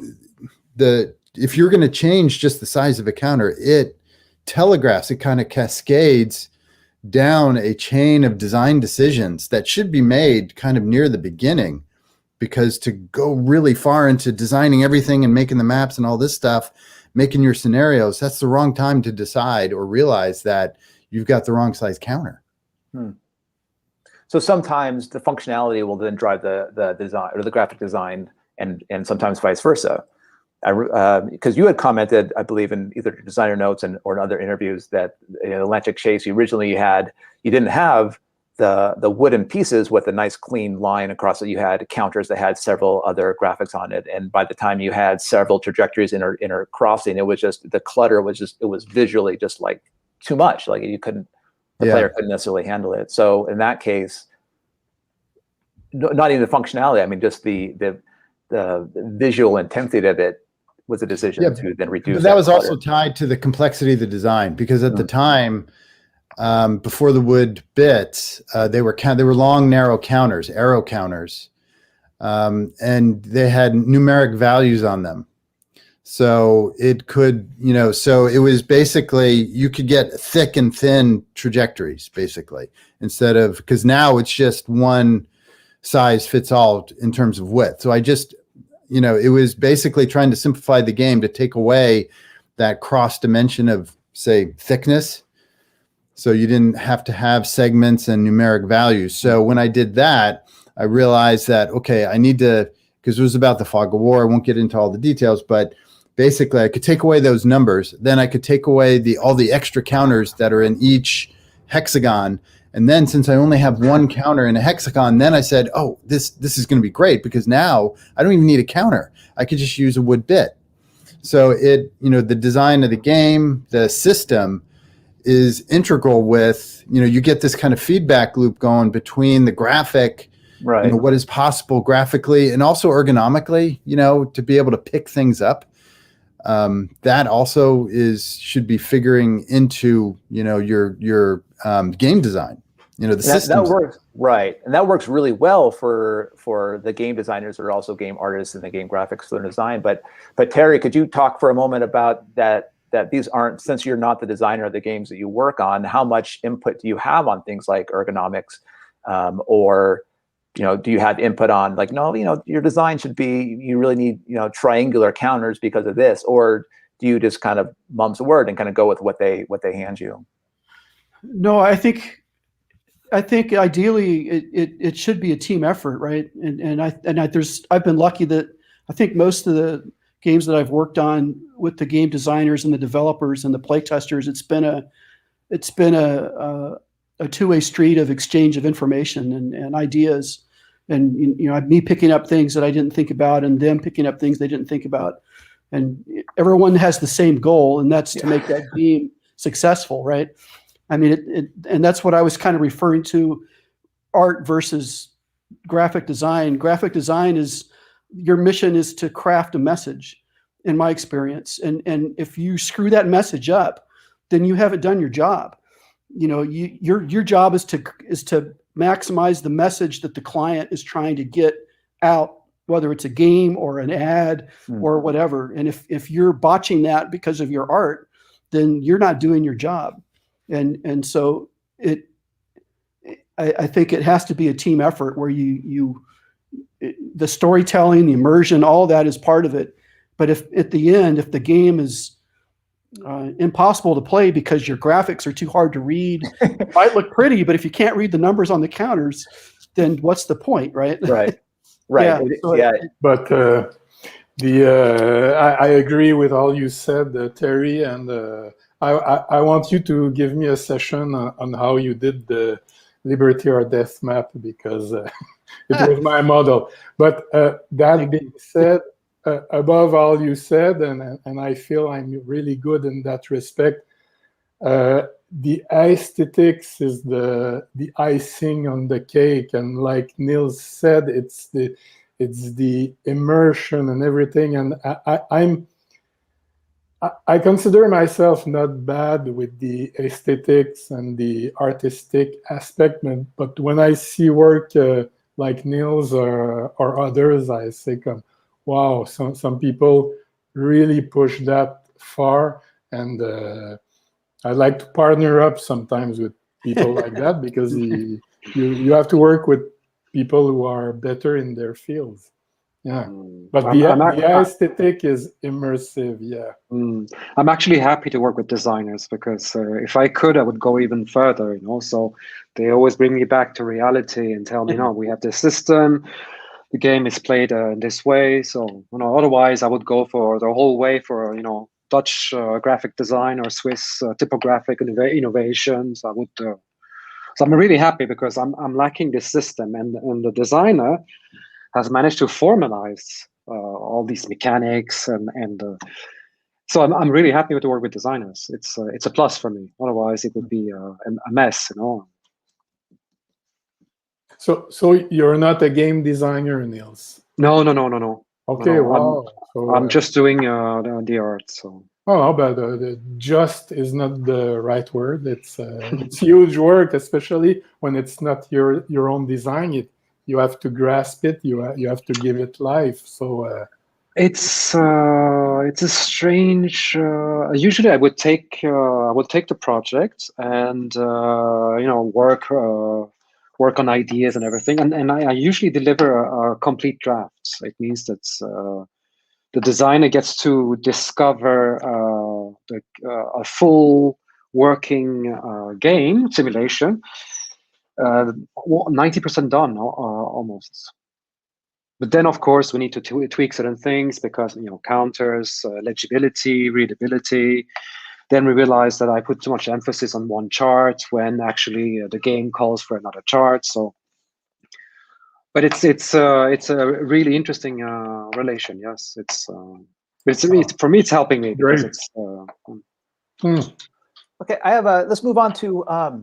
if you're going to change just the size of a counter, it telegraphs, it kind of cascades down a chain of design decisions that should be made kind of near the beginning, because to go really far into designing everything and making the maps and all this stuff, making your scenarios, that's the wrong time to decide or realize that you've got the wrong size counter. So sometimes the functionality will then drive the design or the graphic design, and sometimes vice versa. Because you had commented, I believe, in either designer notes or in other interviews that Atlantic Chase, you didn't have the wooden pieces with a nice clean line across it. You had counters that had several other graphics on it, and by the time you had several trajectories intercrossing, it was just the clutter it was visually just like too much. Like the player couldn't necessarily handle it. So in that case, not even the functionality. I mean, just the visual intensity of it was a decision to then reduce. But that was clutter. Also tied to the complexity of the design, because at the time, before the wood bits, they were long, narrow counters, arrow counters, and they had numeric values on them. So it could, so it was basically, you could get thick and thin trajectories, basically, instead of, because now it's just one size fits all in terms of width. So I just, it was basically trying to simplify the game to take away that cross dimension of, say, thickness. So you didn't have to have segments and numeric values. So when I did that, I realized that, okay, I need to, because it was about the fog of war. I won't get into all the details, but basically I could take away those numbers. Then I could take away all the extra counters that are in each hexagon. And then since I only have one counter in a hexagon, then I said, oh, this is going to be great, because now I don't even need a counter. I could just use a wood bit. So the design of the game, the system is integral with, you get this kind of feedback loop going between the graphic, right, what is possible graphically and also ergonomically, to be able to pick things up. That also should be figuring into, your game design, the system. That works, right. And that works really well for the game designers or also game artists and the game graphics for design. But Terry, could you talk for a moment about that these aren't, since you're not the designer of the games that you work on, how much input do you have on things like ergonomics, or do you have input on, like, no, your design should be, you really need, triangular counters because of this, or do you just kind of mum's the word and kind of go with what they hand you? No, I think ideally it should be a team effort, right? And I've been lucky that I think most of the games that I've worked on with the game designers and the developers and the play testers, it's been a two-way street of exchange of information and ideas, and me picking up things that I didn't think about and them picking up things they didn't think about, and everyone has the same goal, and that's to make that game successful, right? I mean, and that's what I was kind of referring to, art versus graphic design. Graphic design is, your mission is to craft a message, in my experience, and if you screw that message up, then you haven't done your job. Your job is to maximize the message that the client is trying to get out, whether it's a game or an ad or whatever. And if you're botching that because of your art, then you're not doing your job. And so I think it has to be a team effort where the storytelling, the immersion, all that is part of it. But if at the end, if the game is impossible to play because your graphics are too hard to read, it might look pretty, but if you can't read the numbers on the counters, then what's the point, right? Right. But I agree with all you said, Terry, and I want you to give me a session on how you did the Liberty or Death map, because it was my model. But that being said, above all you said, and I feel I'm really good in that respect, the aesthetics is the icing on the cake, and like Niels said, it's the immersion and everything. And I consider myself not bad with the aesthetics and the artistic aspect, but when I see work like Niels or others, I say, wow, some people really push that far, and I like to partner up sometimes with people like that, because you have to work with people who are better in their fields. Yeah, but the aesthetic is immersive. Yeah, I'm actually happy to work with designers, because if I could, I would go even further. So they always bring me back to reality and tell me, no, we have this system. The game is played in this way. So otherwise I would go for the whole way for Dutch graphic design or Swiss typographic innovations. I would. So I'm really happy, because I'm lacking this system, and the designer has managed to formalize all these mechanics, and so I'm really happy with the work with designers. It's a plus for me. Otherwise, it would be a mess, So you're not a game designer, Niels? No. Okay, wow. I'm just doing the art. So. Oh, but just is not the right word. It's huge work, especially when it's not your own design. You have to grasp it. You have to give it life. So It's a strange. Usually, I would take the project and work on ideas and everything, and I usually deliver a complete draft. It means that the designer gets to discover a full working game simulation, 90% done almost. But then, of course, we need to tweak certain things because counters, legibility, readability. Then we realized that I put too much emphasis on one chart when actually the game calls for another chart. So, but it's a really interesting relation. Yes, it's for me it's helping me because Great. it's. Okay, let's move on to a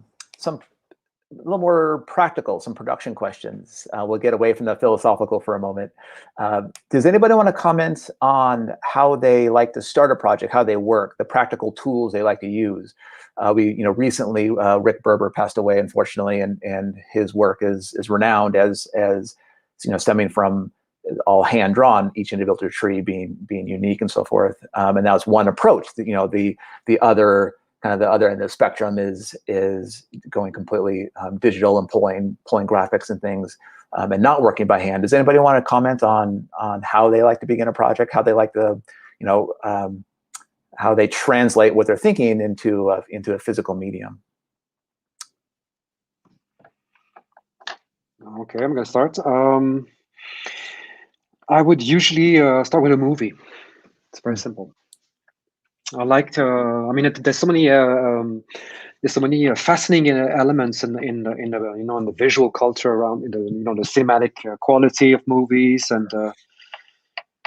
little more practical, some production questions. We'll get away from the philosophical for a moment. Does anybody want to comment on how they like to start a project, how they work, the practical tools they like to use? Recently Rick Berber passed away, unfortunately, and his work is renowned as stemming from all hand drawn, each individual tree being unique and so forth. And that's one approach. The other kind of the other end of the spectrum is going completely digital and pulling graphics and things and not working by hand. Does anybody want to comment on how they like to begin a project, how they like to, how they translate what they're thinking into a physical medium? Okay, I'm going to start. I would usually start with a movie. It's very simple. I like to. I mean, there's so many fascinating elements in the visual culture around the cinematic quality of movies, and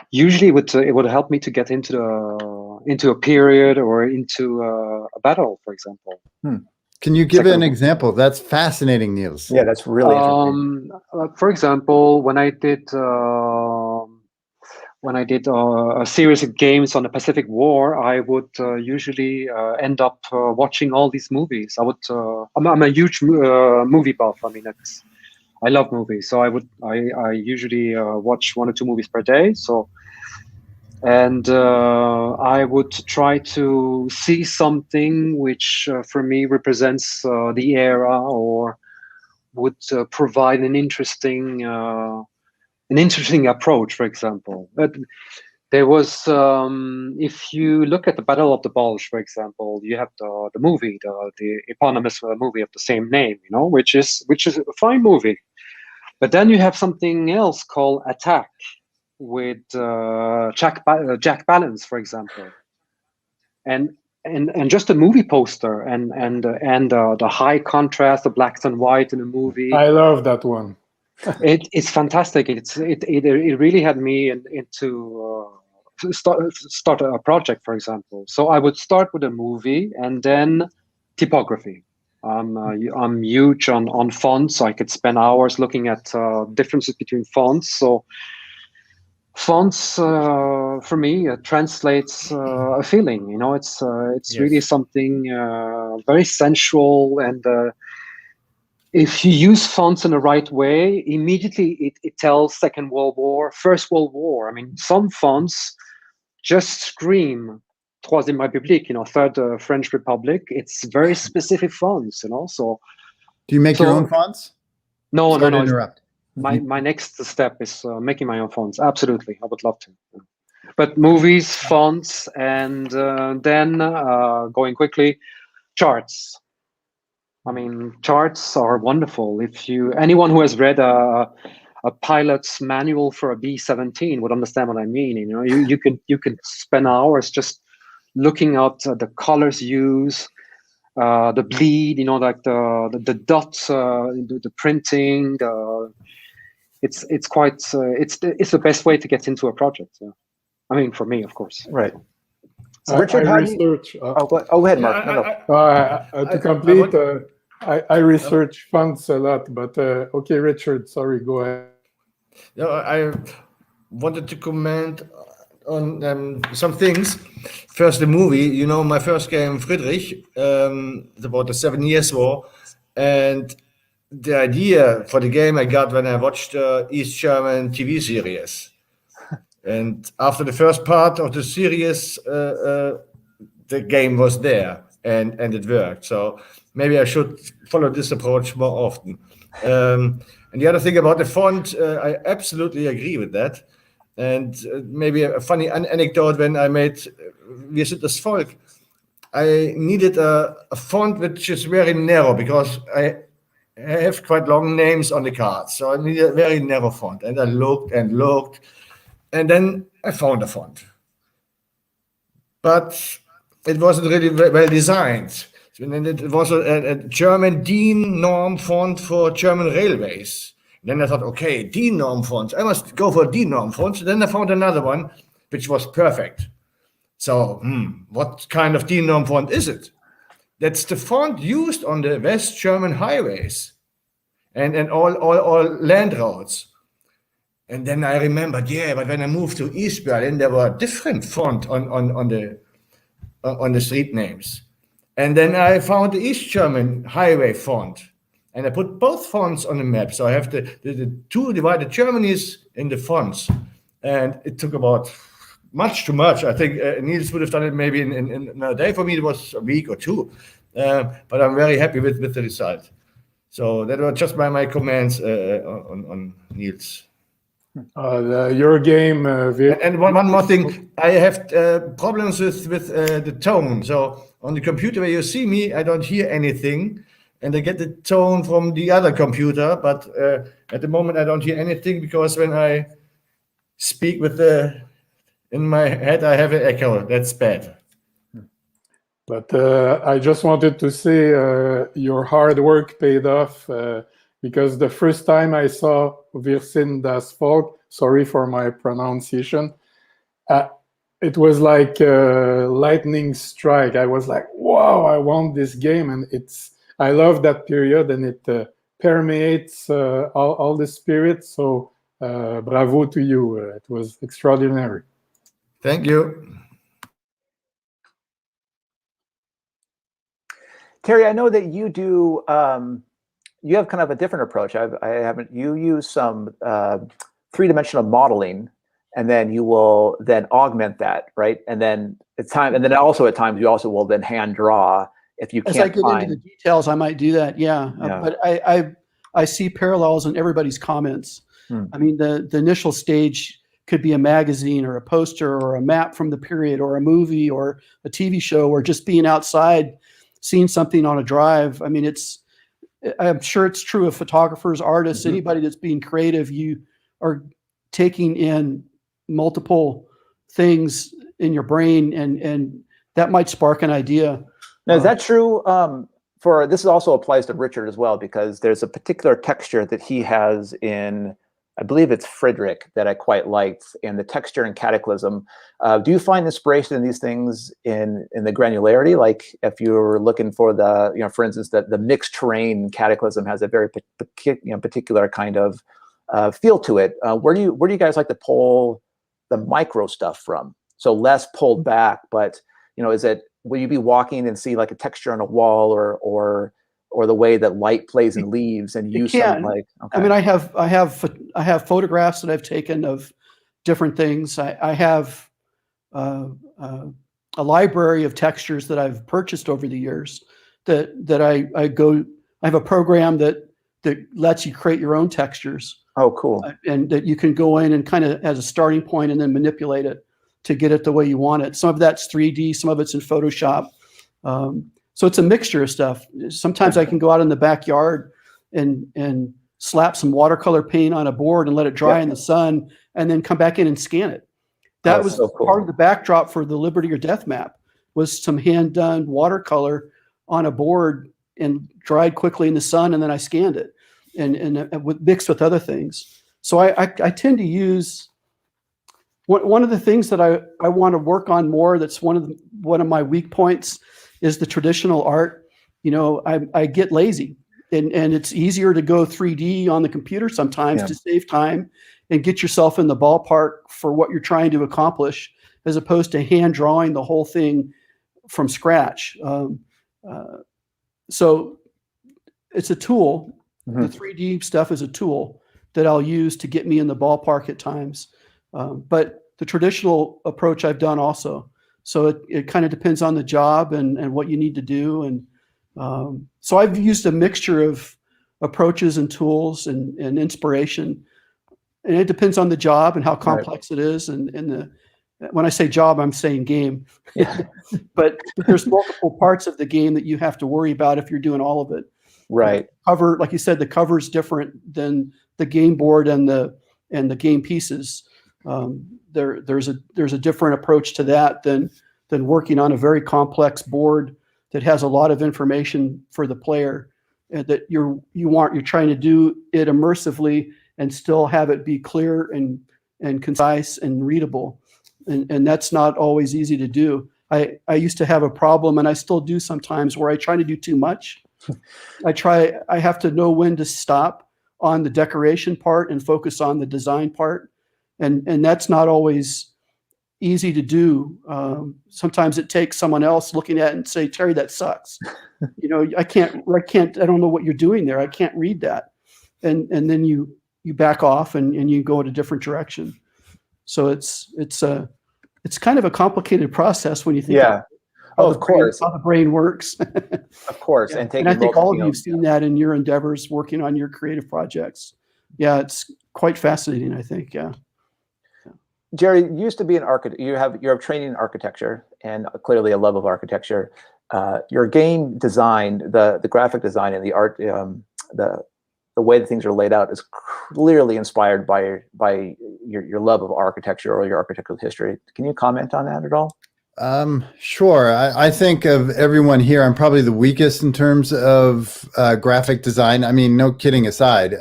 usually it would help me to get into a period or into a battle, for example. Can you give an example? That's fascinating, Niels. Yeah, that's really interesting. For example, when I did a series of games on the Pacific War, I would usually end up watching all these movies. I'm a huge movie buff. I mean, I love movies, so I usually watch 1 or 2 movies per day. So, and I would try to see something which for me represents the era or would provide an interesting approach, for example. There was, if you look at the Battle of the Bulge, for example, you have the movie, the eponymous movie of the same name, which is a fine movie. But then you have something else called Attack with Jack Palance, for example, and just a movie poster and the high contrast, the blacks and white in the movie. I love that one. It's fantastic. It really had me into start a project, for example. So I would start with a movie and then typography. I'm huge on fonts. So I could spend hours looking at differences between fonts. So fonts for me translates a feeling. It's Yes. really something very sensual and. If you use fonts in the right way, immediately it tells Second World War, First World War. I mean, some fonts just scream Troisième République, Third French Republic. It's very specific fonts, So, do you make your own fonts? No. Interrupt. My next step is making my own fonts. Absolutely, I would love to. But movies, fonts, and then going quickly, charts. I mean, charts are wonderful. Anyone who has read a pilot's manual for a B-17 would understand what I mean. You could spend hours just looking at the colors used, the bleed. Like the dots, the printing. It's the best way to get into a project. Yeah. I mean, for me, of course. Right. So Richard, I research. go ahead, Mark. To complete, I research fonts a lot, but okay, Richard, sorry, go ahead. No, I wanted to comment on some things. First, the movie. My first game, Friedrich, about the 7 Years' War, and the idea for the game I got when I watched the East German TV series. And after the first part of the series, the game was there and it worked. So maybe I should follow this approach more often. And the other thing about the font, I absolutely agree with that. And maybe a funny anecdote: when I made Wir sind das Volk, I needed a font which is very narrow because I have quite long names on the cards. So I needed a very narrow font. And I looked and looked, and then I found a font. But it wasn't really well designed. And it was a German DIN norm font for German railways. Then I thought, okay, DIN norm fonts. I must go for DIN norm fonts. Then I found another one, which was perfect. So, what kind of DIN norm font is it? That's the font used on the West German highways and all land roads. And then I remembered, yeah, but when I moved to East Berlin, there were different font on the street names. And then I found the East German highway font, and I put both fonts on the map. So I have the two divided Germanies in the fonts, and it took about much too much. I think Niels would have done it maybe in a day. For me, it was a week or two, but I'm very happy with the result. So that were just my comments on Niels. Your game, and one more thing, I have problems with the tone. So on the computer where you see me, I don't hear anything, and I get the tone from the other computer. But at the moment, I don't hear anything because when I speak in my head, I have an echo. That's bad. But I just wanted to say your hard work paid off. Because the first time I saw Wir sind das Volk, sorry for my pronunciation, it was like a lightning strike. I was like, wow, I want this game. And I love that period, and it permeates all the spirit. So bravo to you. It was extraordinary. Thank you. Terry, I know that you do... you have kind of a different approach. You use some three-dimensional modeling, and then you will then augment that, right? And then also at times you also will then hand draw if you can't As I get into the details, I might do that. Yeah. But I see parallels in everybody's comments. I mean, the initial stage could be a magazine or a poster or a map from the period or a movie or a TV show, or just being outside, seeing something on a drive. I mean, I'm sure it's true of photographers, artists, anybody that's being creative. You are taking in multiple things in your brain, and that might spark an idea. Now, is that true? This also applies to Richard as well, because there's a particular texture that he has in, I believe it's Friedrich, that I quite liked, and the texture in Cataclysm. Do you find inspiration in these things in the granularity? Like if you were looking for for instance, the mixed terrain Cataclysm has a very particular kind of feel to it. Where do you guys like to pull the micro stuff from? So less pulled back, but will you be walking and see like a texture on a wall or the way that light plays in leaves and use something like? Okay. I mean, I have photographs that I've taken of different things. I have a library of textures that I've purchased over the years. That I have a program that lets you create your own textures. Oh, cool! And that you can go in and kind of as a starting point and then manipulate it to get it the way you want it. Some of that's 3D, some of it's in Photoshop. So it's a mixture of stuff. Sometimes I can go out in the backyard and slap some watercolor paint on a board and let it dry in the sun, and then come back in and scan it. That was so cool. Part of the backdrop for the Liberty or Death map was some hand-done watercolor on a board and dried quickly in the sun, and then I scanned it and mixed with other things. So I tend to use one of the things that I want to work on more. That's one of my weak points is the traditional art. I get lazy, and it's easier to go 3D on the computer sometimes to save time and get yourself in the ballpark for what you're trying to accomplish, as opposed to hand drawing the whole thing from scratch. So it's a tool. The 3D stuff is a tool that I'll use to get me in the ballpark at times. But the traditional approach I've done also. So it kind of depends on the job and what you need to do. And so I've used a mixture of approaches and tools and inspiration. And it depends on the job and how complex it is. And when I say job, I'm saying game. Yeah. but there's multiple parts of the game that you have to worry about if you're doing all of it. Right. Cover, like you said, the cover is different than the game board and the game pieces. There's a different approach to that than working on a very complex board that has a lot of information for the player, and that you're trying to do it immersively and still have it be clear and concise and readable. And that's not always easy to do. I used to have a problem, and I still do sometimes, where I try to do too much. I have to know when to stop on the decoration part and focus on the design part. And that's not always easy to do. Sometimes it takes someone else looking at it and say, Terry, that sucks. I don't know what you're doing there. I can't read that. And then you back off and you go in a different direction. So it's kind of a complicated process when you think Yeah. Of course. How the brain works. Of course. Yeah. And I think all of you have seen that in your endeavors working on your creative projects. Yeah, it's quite fascinating, I think. Yeah. Jerry, you used to be an architect. You have training in architecture and clearly a love of architecture. Your game design, the graphic design and the art, the way that things are laid out is clearly inspired by your love of architecture or your architectural history. Can you comment on that at all? Sure. I think of everyone here, I'm probably the weakest in terms of graphic design. I mean, no kidding aside.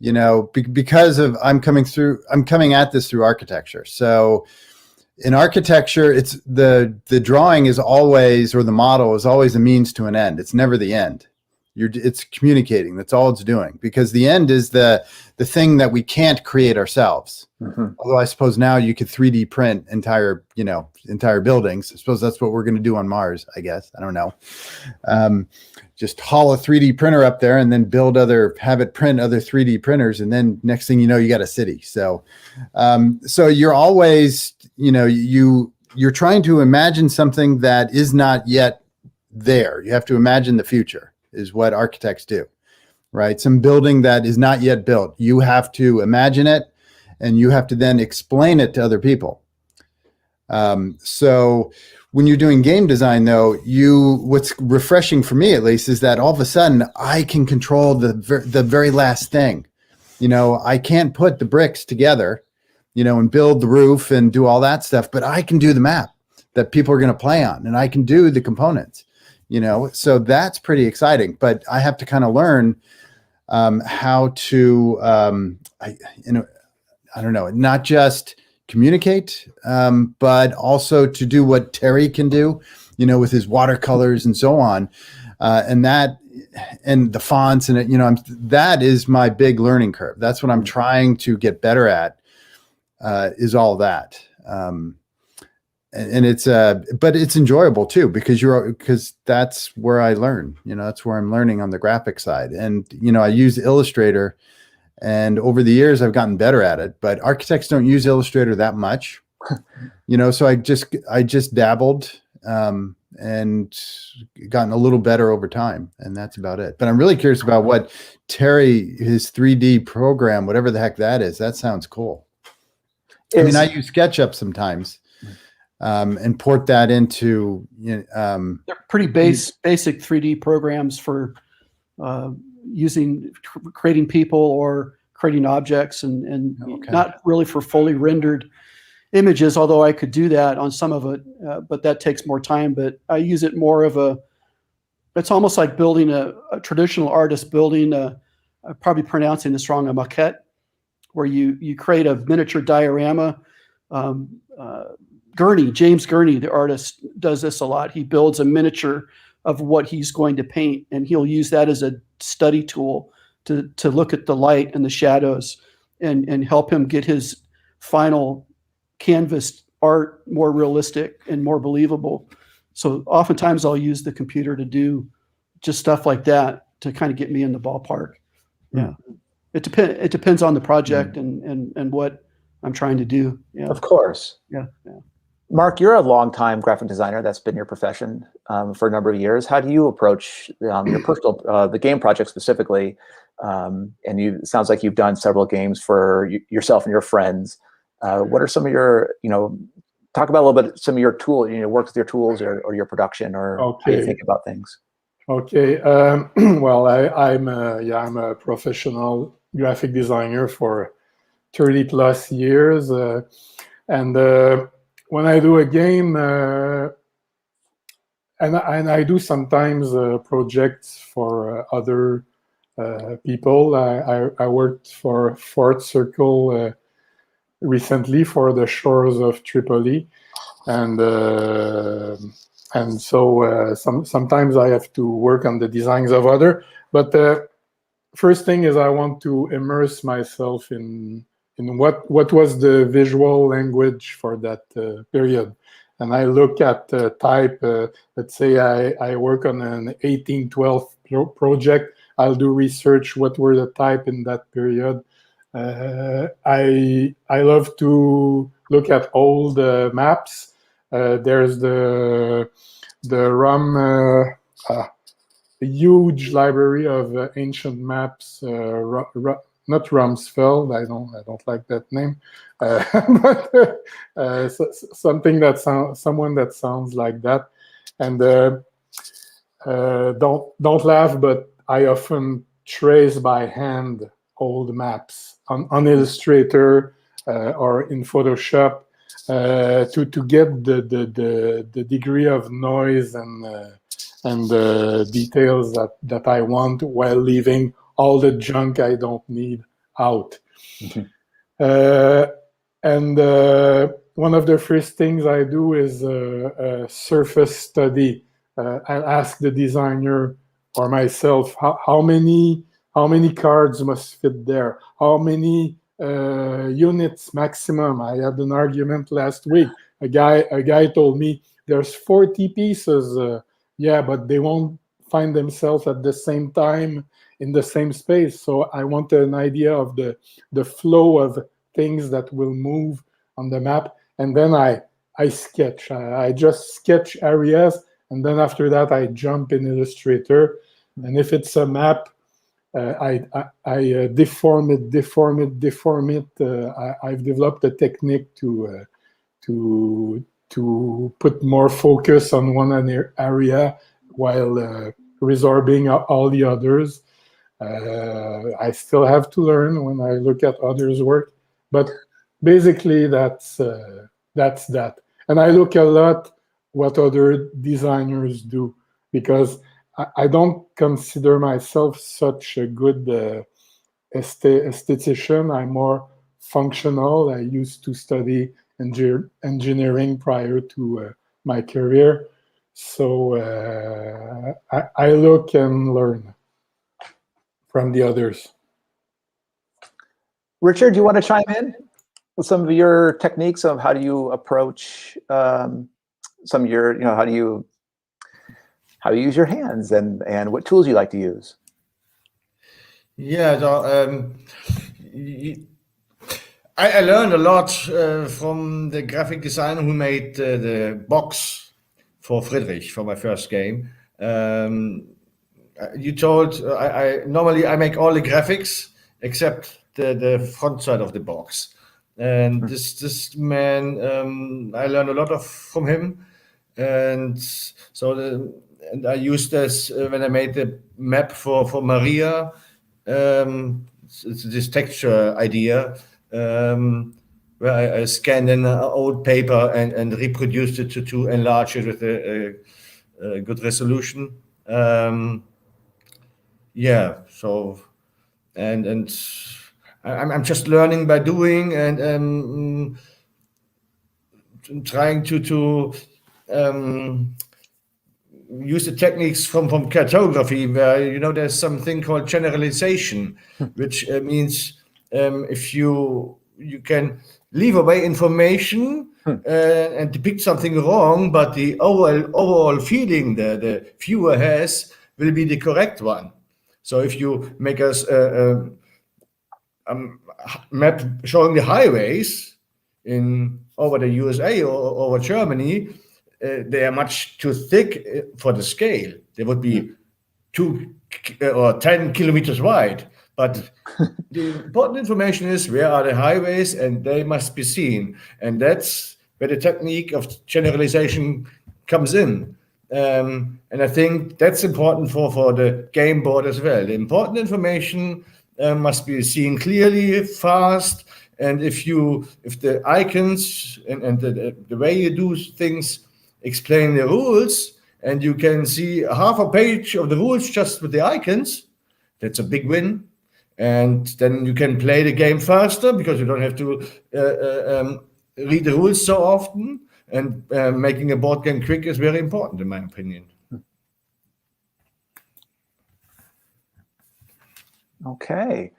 Because I'm coming at this through architecture. So in architecture, it's the drawing is always, or the model is always a means to an end. It's never the end. It's communicating. That's all it's doing, because the end is the thing that we can't create ourselves. Mm-hmm. Although I suppose now you could 3D print entire buildings. I suppose that's what we're going to do on Mars, I guess. I don't know. Just haul a 3D printer up there and then have it print other 3D printers. And then next thing you know, you got a city. So you're always, you're trying to imagine something that is not yet there. You have to imagine the future, is what architects do, right? Some building that is not yet built. You have to imagine it, and you have to then explain it to other people. So when you're doing game design, though, what's refreshing for me, at least, is that all of a sudden I can control the very last thing. I can't put the bricks together, and build the roof and do all that stuff, but I can do the map that people are going to play on, and I can do the components. So that's pretty exciting, but I have to kind of learn how to, I don't know, not just communicate, but also to do what Terry can do, with his watercolors and so on, and the fonts and that is my big learning curve. That's what I'm trying to get better at, is all that. And it's but it's enjoyable too, because that's where I learn. That's where I'm learning on the graphic side. And I use Illustrator, and over the years I've gotten better at it. But architects don't use Illustrator that much, So I just dabbled and gotten a little better over time, and that's about it. But I'm really curious about what Terry, his 3D program, whatever the heck that is. That sounds cool. I use SketchUp sometimes. And port that into they're pretty basic 3D programs for creating people or creating objects, and okay. Not really for fully rendered images, although I could do that on some of it, but that takes more time. But I use it more of it's almost like building a traditional artist building I'm probably pronouncing this wrong, a maquette, where you create a miniature diorama. James Gurney, the artist, does this a lot. He builds a miniature of what he's going to paint, and he'll use that as a study tool to look at the light and the shadows and help him get his final canvas art more realistic and more believable. So oftentimes I'll use the computer to do just stuff like that to kind of get me in the ballpark. Yeah. It depends on the project and what I'm trying to do. Yeah. Of course. Yeah. Mark, you're a longtime graphic designer. That's been your profession for a number of years. How do you approach your personal, the game project specifically? And it sounds like you've done several games for yourself and your friends. What are some of your, talk about a little bit some of your tools, work with your tools or your production or how you think about things. Okay. Well, I'm a professional graphic designer for 30 plus years, and when I do a game, and I do sometimes projects for other people. I worked for Fourth Circle recently for the shores of Tripoli, and so sometimes I have to work on the designs of other. But first thing is I want to immerse myself in what was the visual language for that period. And I look at type, let's say I work on an 1812 project, I'll do research, what were the type in that period. I love to look at old maps. There's the RUM, a huge library of ancient maps, not Rumsfeld. I don't like that name, but something that someone that sounds like that. And don't laugh, but I often trace by hand old maps on Illustrator or in Photoshop to get the degree of noise and the details that I want while leaving all the junk I don't need out. And one of the first things I do is a surface study. I'll ask the designer or myself how many cards must fit there, how many units maximum. I had an argument last week. A guy told me there's 40 pieces. Yeah, but they won't find themselves at the same time in the same space. So I want an idea of the flow of things that will move on the map. And then I sketch. I just sketch areas. And then after that, I jump in Illustrator. And if it's a map, I deform it. I've developed a technique to put more focus on one area while resorbing all the others. I still have to learn when I look at others' work, but basically that's that. And I look a lot what other designers do, because I don't consider myself such a good aesthetician. I'm more functional. I used to study engineering prior to my career. So I look and learn from the others. Richard, do you want to chime in with some of your techniques of how do you approach some of your, how do you use your hands and what tools you like to use? Yeah, I learned a lot from the graphic designer who made the box for Friedrich for my first game. You told I normally I make all the graphics except the front side of the box, and this man I learned a lot from him, and so and I used this when I made the map for Maria. It's this texture idea where I scanned in old paper and reproduced it to enlarge it with a good resolution. Yeah, so and I'm just learning by doing and trying to use the techniques from cartography, where there's something called generalization, which means if you can leave away information and depict something wrong, but the overall feeling the viewer has will be the correct one. So if you make us map showing the highways in over the USA or over Germany, they are much too thick for the scale. They would be 2 or 10 kilometers wide. But the important information is where are the highways, and they must be seen. And that's where the technique of generalization comes in. And I think that's important for the game board as well. The important information must be seen clearly, fast, and if the icons and the way you do things explain the rules, and you can see half a page of the rules just with the icons, that's a big win. And then you can play the game faster because you don't have to read the rules so often. And making a board game quick is very important, in my opinion. Okay,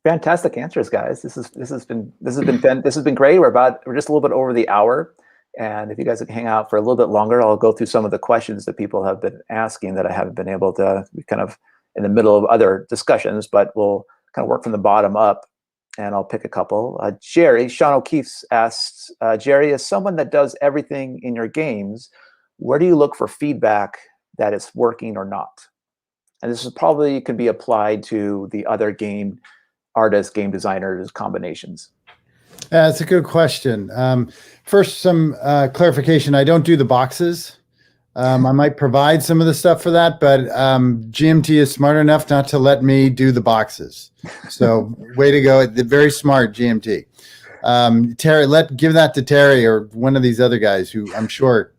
fantastic answers, guys. This has been great. We're just a little bit over the hour, and if you guys can hang out for a little bit longer, I'll go through some of the questions that people have been asking that I haven't been able to. We kind of in the middle of other discussions, but we'll kind of work from the bottom up. And I'll pick a couple. Sean O'Keefe asks, Jerry, as someone that does everything in your games, where do you look for feedback that it's working or not? And this is probably could be applied to the other game artists, game designers combinations. That's a good question. First, some clarification. I don't do the boxes. I might provide some of the stuff for that, but GMT is smart enough not to let me do the boxes. So way to go. Very smart, GMT. Terry, give that to Terry or one of these other guys who I'm sure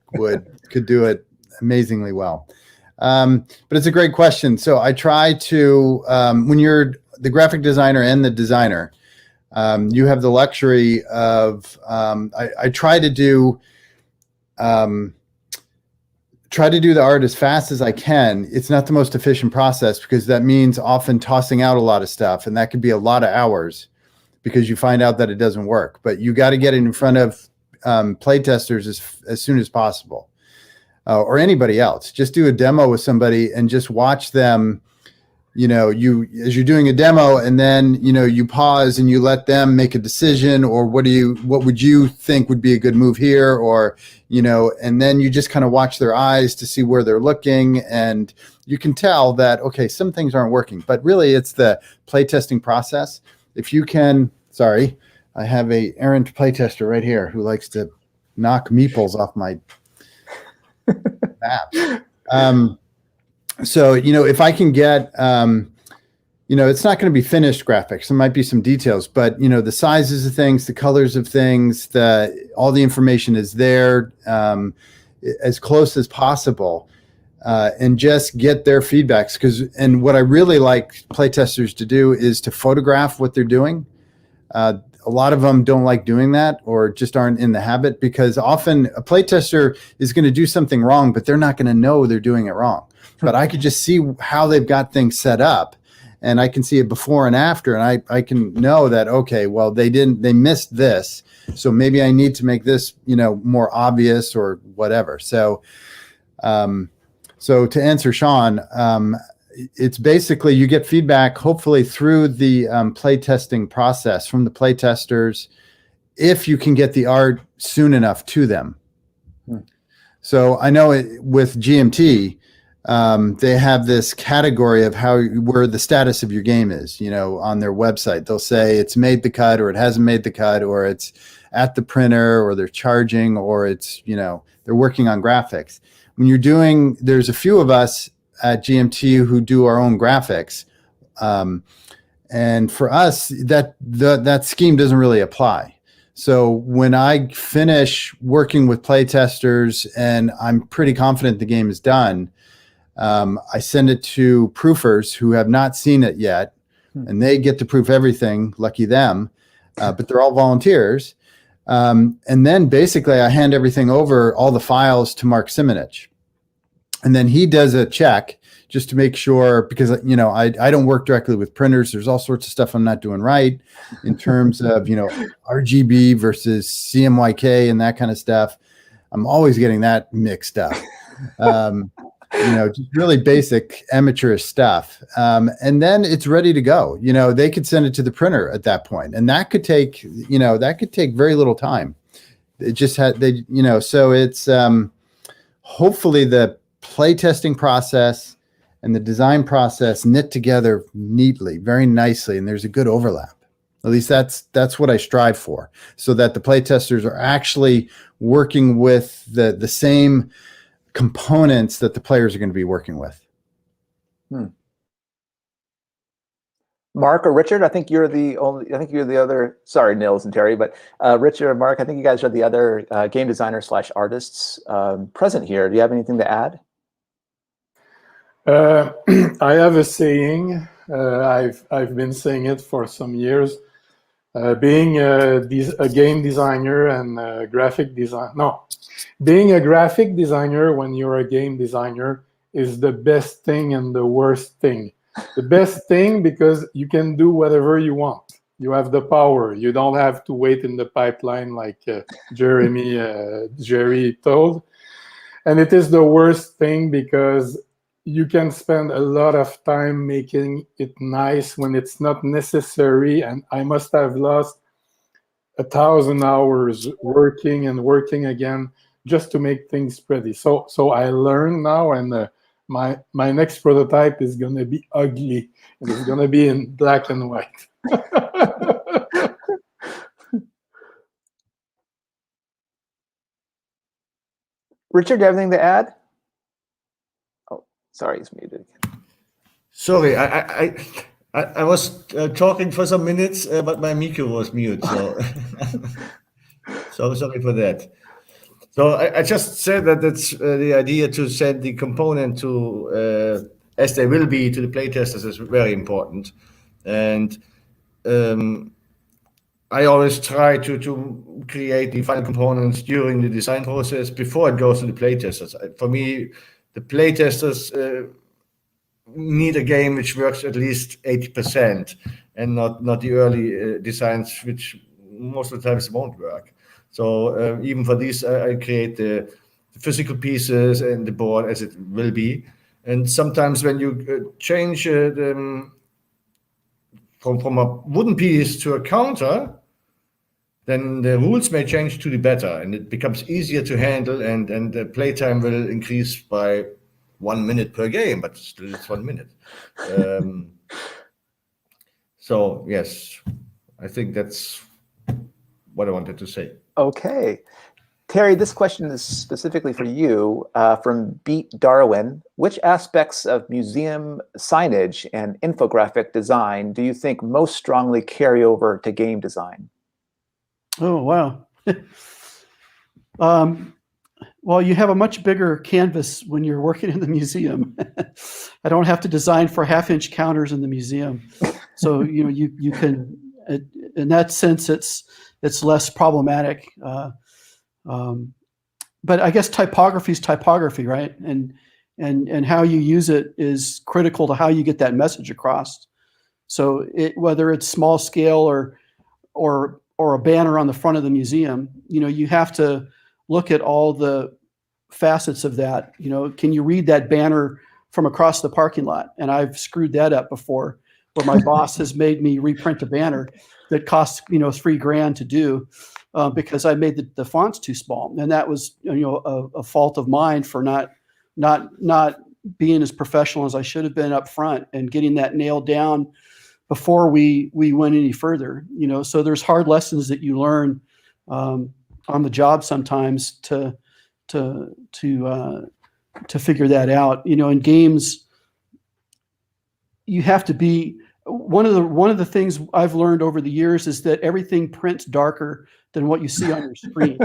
could do it amazingly well. But it's a great question. So I try to, when you're the graphic designer and the designer, you have the luxury of, I try to do the art as fast as I can. It's not the most efficient process because that means often tossing out a lot of stuff, and that could be a lot of hours because you find out that it doesn't work. But you got to get it in front of playtesters as soon as possible, or anybody else. Just do a demo with somebody and just watch them. As you're doing a demo, and then you pause and you let them make a decision, or what would you think would be a good move here, or and then you just kind of watch their eyes to see where they're looking, and you can tell that okay, some things aren't working, but really it's the playtesting process. If you can, sorry, I have a errant playtester right here who likes to knock meeples off my maps. So, if I can get, it's not going to be finished graphics. There might be some details, but, the sizes of things, the colors of things, all the information is there as close as possible, and just get their feedbacks. And what I really like playtesters to do is to photograph what they're doing. A lot of them don't like doing that or just aren't in the habit, because often a playtester is going to do something wrong, but they're not going to know they're doing it wrong. But I could just see how they've got things set up, and I can see it before and after, and I can know that, okay, well, they missed this. So maybe I need to make this, more obvious or whatever. So, so to answer Sean, it's basically you get feedback hopefully through the playtesting process from the playtesters, if you can get the art soon enough to them. So I know with GMT, they have this category of where the status of your game is, on their website. They'll say it's made the cut, or it hasn't made the cut, or it's at the printer, or they're charging, or it's, they're working on graphics. When you're there's a few of us at GMT who do our own graphics. And for us, that scheme doesn't really apply. So when I finish working with playtesters and I'm pretty confident the game is done, I send it to proofers who have not seen it yet, and they get to proof everything, lucky them, but they're all volunteers. And then basically I hand everything over, all the files, to Mark Simonich. And then he does a check just to make sure, because, I don't work directly with printers. There's all sorts of stuff I'm not doing right in terms of, RGB versus CMYK and that kind of stuff. I'm always getting that mixed up. just really basic amateurish stuff. And then it's ready to go. They could send it to the printer at that point, and that could take very little time. It just so it's hopefully the playtesting process and the design process knit together neatly, very nicely, and there's a good overlap. At least that's what I strive for, so that the playtesters are actually working with the same components that the players are going to be working with. Mark or Richard, I think you're the other, sorry, Nils and Terry, but Richard or Mark, I think you guys are the other game designer / artists present here. Do you have anything to add? I have a saying, I've been saying it for some years, being a game designer and graphic design, no, being a graphic designer when you're a game designer is the best thing and the worst thing. The best thing because you can do whatever you want. You have the power. You don't have to wait in the pipeline like Jerry told. And it is the worst thing because you can spend a lot of time making it nice when it's not necessary. And I must have lost 1,000 hours working and working again just to make things pretty. So I learned now, and my next prototype is going to be ugly, and it's going to be in black and white. Richard, do you have anything to add? Oh, sorry, he's muted. Sorry, I was talking for some minutes, but my micro was mute, so so sorry for that. So I just said that it's the idea to send the component to as they will be to the playtesters is very important, and I always try to create the final components during the design process before it goes to the playtesters. For me, the playtesters need a game which works at least 80%, and not the early designs which most of the times won't work. So even for these, I create the physical pieces and the board as it will be. And sometimes when you change from a wooden piece to a counter, then the rules may change to the better, and it becomes easier to handle, and the playtime will increase by 1 minute per game, but still it's 1 minute. So yes, I think that's what I wanted to say. Okay. Terry, this question is specifically for you from Beat Darwin. Which aspects of museum signage and infographic design do you think most strongly carry over to game design? Oh, wow. Well, you have a much bigger canvas when you're working in the museum. I don't have to design for half-inch counters in the museum. So, you can, in that sense, it's less problematic. But I guess typography is typography, right? And how you use it is critical to how you get that message across. So whether it's small scale or a banner on the front of the museum, you have to look at all the facets of that. Can you read that banner from across the parking lot? And I've screwed that up before, where my boss has made me reprint a banner that costs $3,000 to do because I made the fonts too small, and that was a fault of mine for not being as professional as I should have been up front and getting that nailed down before we went any further. So there's hard lessons that you learn on the job sometimes to figure that out. In games, you have to be one of the things I've learned over the years is that everything prints darker than what you see on your screen.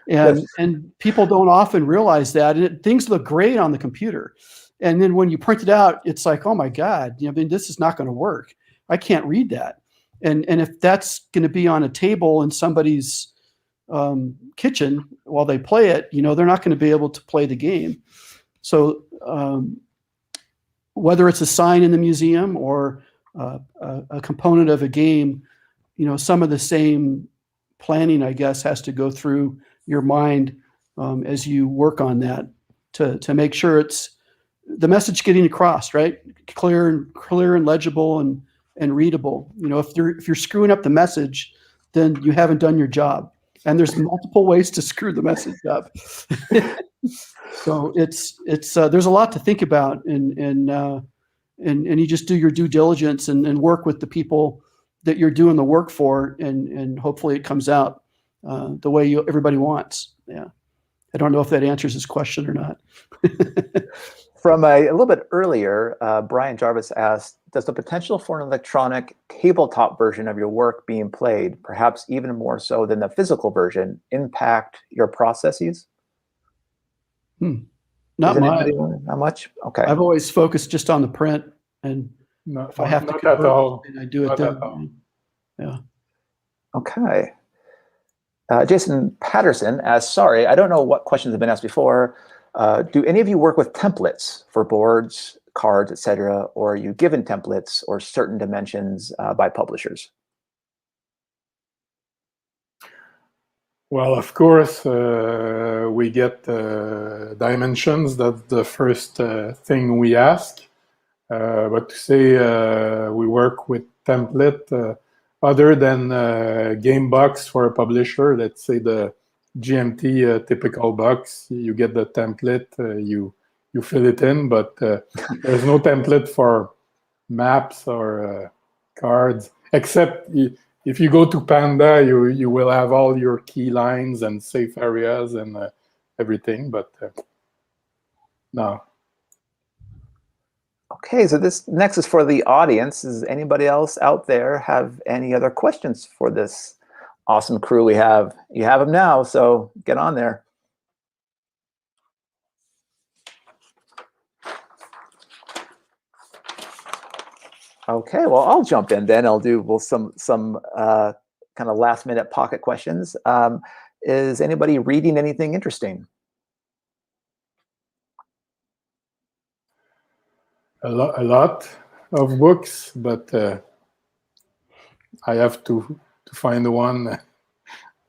And people don't often realize that. And things look great on the computer. And then when you print it out, it's like, oh my God, this is not going to work. I can't read that. And if that's going to be on a table in somebody's kitchen while they play it, they're not going to be able to play the game. So whether it's a sign in the museum or a component of a game, some of the same planning, I guess, has to go through your mind as you work on that. to make sure it's the message getting across, right? Clear and legible and readable. You know, if you're screwing up the message, then you haven't done your job. And there's multiple ways to screw the message up. So it's there's a lot to think about, and you just do your due diligence and work with the people that you're doing the work for, and hopefully it comes out the way everybody wants. Yeah. I don't know if that answers his question or not. From a little bit earlier, Brian Jarvis asked, does the potential for an electronic tabletop version of your work being played, perhaps even more so than the physical version, impact your processes? Not much? Okay. I've always focused just on the print, and if I have to not at all. I do it then. Yeah. Okay. Jason Patterson asks, sorry, I don't know what questions have been asked before. Do any of you work with templates for boards, cards, etc., or are you given templates or certain dimensions by publishers? Well, of course, we get dimensions. That's the first thing we ask. But to say we work with template, other than game box for a publisher, let's say the GMT typical box, you get the template, you fill it in, but there's no template for maps or cards, except if you go to Panda, you will have all your key lines and safe areas and everything, but no. Okay, so this next is for the audience. Does anybody else out there have any other questions for this awesome crew we have? You have them now, so get on there. Okay, well, I'll jump in then. I'll do some kind of last minute pocket questions. Is anybody reading anything interesting? A lot of books, but I have to find the one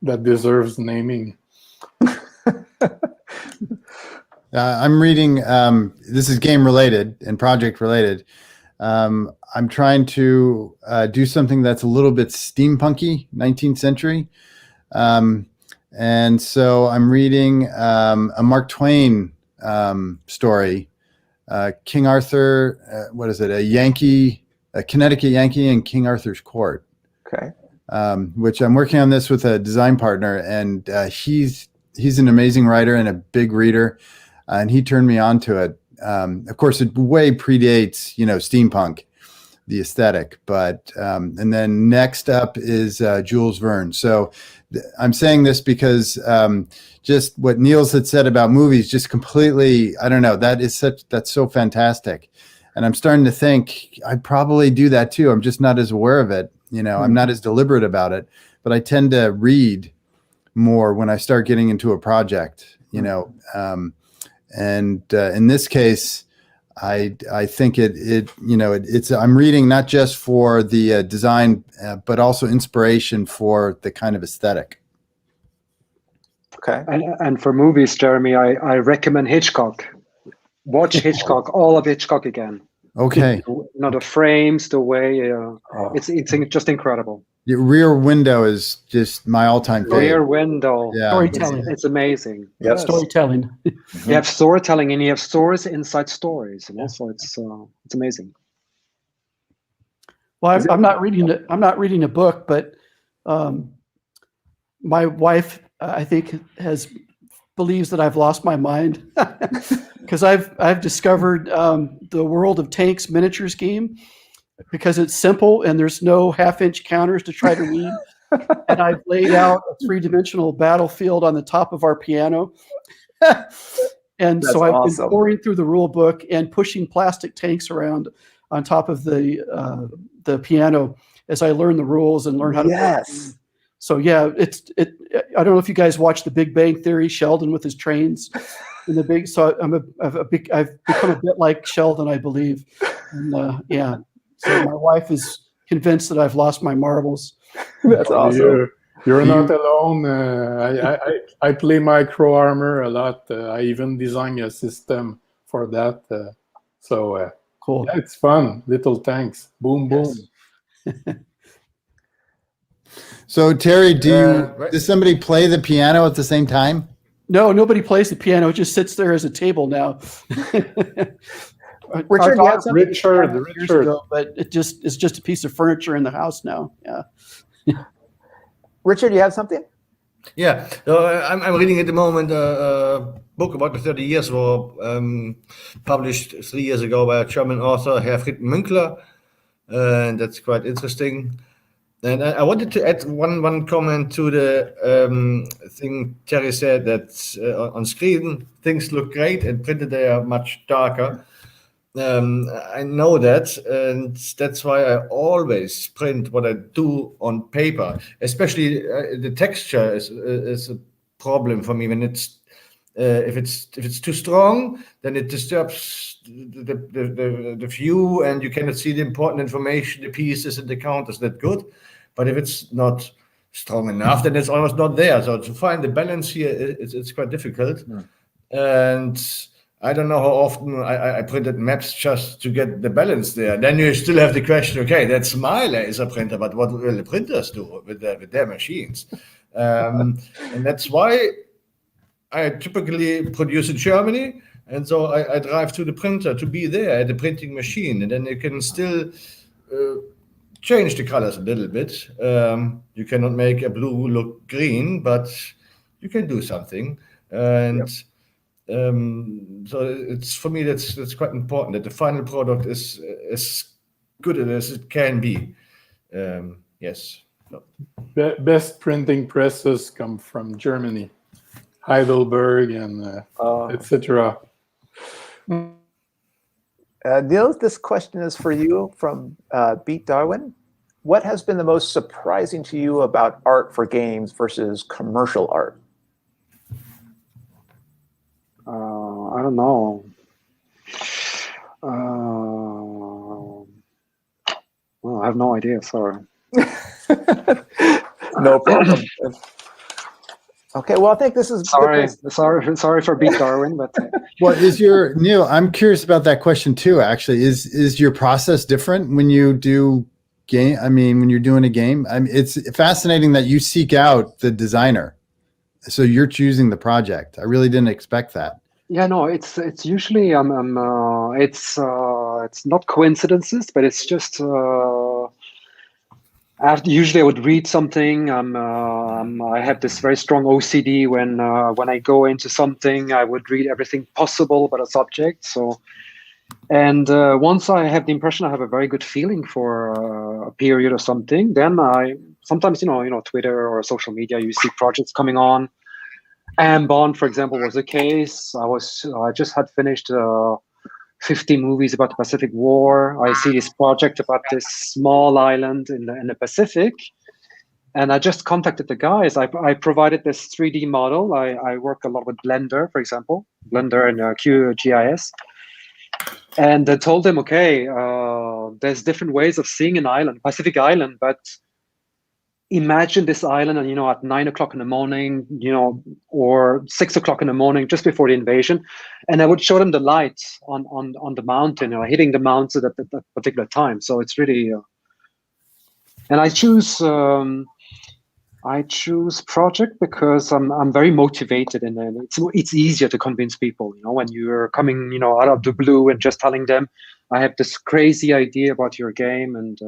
that deserves naming. I'm reading, this is game related and project related. I'm trying to do something that's a little bit steampunky, 19th century. And so I'm reading a Mark Twain story, King Arthur, what is it? A Connecticut Yankee in King Arthur's court. Okay. Which I'm working on this with a design partner, and he's an amazing writer and a big reader, and he turned me on to it. Of course, it way predates, steampunk, the aesthetic, but and then next up is Jules Verne. So I'm saying this because just what Niels had said about movies, just completely, I don't know, that's so fantastic. And I'm starting to think I'd probably do that too. I'm just not as aware of it. I'm not as deliberate about it, but I tend to read more when I start getting into a project, and in this case, I think it's I'm reading not just for the design, but also inspiration for the kind of aesthetic. Okay. And for movies, Jeremy, I recommend Hitchcock. Watch Hitchcock, all of Hitchcock again. Okay. The frames, the way it's just incredible. The Rear Window is just my all-time favorite. Rear Window. Yeah. Storytelling. It's amazing. Yep. Storytelling. You have storytelling, and you have stories inside stories, and also it's amazing. Well, I'm not reading a book, but my wife, I think, believes that I've lost my mind because I've discovered the World of Tanks miniatures game, because it's simple and there's no half-inch counters to try to read. And I've laid out a 3-dimensional battlefield on the top of our piano. And so I've been pouring through the rule book and pushing plastic tanks around on top of the piano as I learn the rules and learn how to play. So yeah, I don't know if you guys watch The Big Bang Theory, Sheldon with his trains in the big. So I've become a bit like Sheldon, I believe. And yeah, so my wife is convinced that I've lost my marbles. That's awesome. You're not alone. I play Micro Armor a lot. I even design a system for that. Cool. Yeah, it's fun. Little tanks. Boom, boom. Yes. So Terry, Right. does somebody play the piano at the same time? No, nobody plays the piano. It just sits there as a table now. Richard, you have something? Richard. But it's just a piece of furniture in the house now. Yeah. Richard, you have something? Yeah, so I'm reading at the moment a book about the 30 Years War, published 3 years ago by a German author, Herfried Münkler, and that's quite interesting. And I wanted to add one comment to the thing Terry said, that on screen things look great and printed they are much darker. I know that, and that's why I always print what I do on paper. Especially the texture is a problem for me when it's if it's too strong, then it disturbs the view, and you cannot see the important information, the pieces and the count is not good. But if it's not strong enough, then it's almost not there. So to find the balance here, it's quite difficult, and I don't know how often I printed maps just to get the balance there. Then you still have the question, okay, that's my laser printer, but what will the printers do with their machines? And that's why I typically produce in Germany. And so I drive to the printer to be there at the printing machine. And then you can still change the colors a little bit. You cannot make a blue look green, but you can do something. And so it's, for me, that's quite important, that the final product is as good as it can be. Yes. Best printing presses come from Germany, Heidelberg, and etc. Neil, this question is for you from Beat Darwin. What has been the most surprising to you about art for games versus commercial art? I don't know. Well, I have no idea. Sorry. No problem. Okay, well, I think this is sorry for Beat Darwin, but Well, Neil? I'm curious about that question too. Actually, is your process different when you do game? I mean, when you're doing a game, it's fascinating that you seek out the designer, so you're choosing the project. I really didn't expect that. yeah, no, it's usually it's not coincidences, but it's just usually I would read something. I have this very strong OCD when I go into something, I would read everything possible about a subject. So, and once I have the impression I have a very good feeling for a period or something, then I sometimes Twitter or social media, you see projects coming on. And Bond, for example, was the case. I just had finished 50 movies about the Pacific War. I see this project about this small island in the Pacific, and I just contacted the guys. I provided this 3D model. I work a lot with Blender, for example, Blender and QGIS, and I told them, okay, there's different ways of seeing an island, Pacific Island, but imagine this island, and at 9 o'clock in the morning, or 6 o'clock in the morning, just before the invasion, and I would show them the lights on the mountain, hitting the mountain at that particular time. So it's really, and I choose project because I'm very motivated, and it's easier to convince people. When you're coming, out of the blue and just telling them, I have this crazy idea about your game, and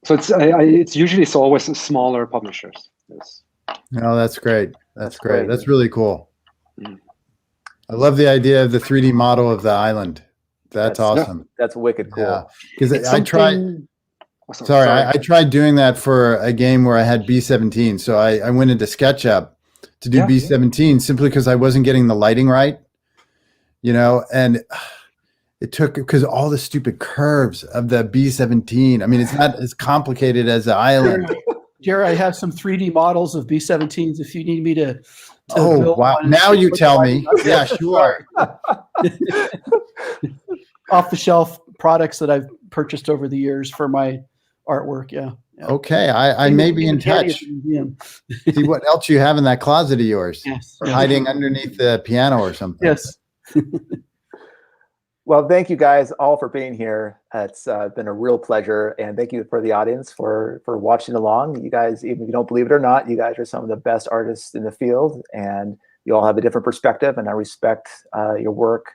so it's usually always smaller publishers. Yes. No, that's great. That's great. That's really cool. I love the idea of the 3D model of the island. That's awesome. That's wicked cool. Yeah, because I tried. Sorry, I tried doing that for a game where I had B-17. So I went into SketchUp to do B-17 simply because I wasn't getting the lighting right. And it took, because all the stupid curves of the B-17. I mean, it's not as complicated as the island. Jerry, I have some 3D models of B-17s if you need me to oh, build wow. one. Now you tell me. Yeah, sure. Off-the-shelf products that I've purchased over the years for my artwork. Yeah. Okay, I may be in touch. See what else you have in that closet of yours, Yes. or hiding underneath the piano or something. Yes. Well, thank you guys all for being here. It's been a real pleasure, and thank you for the audience for watching along. You guys, even if you don't believe it or not, you guys are some of the best artists in the field, and you all have a different perspective, and I respect your work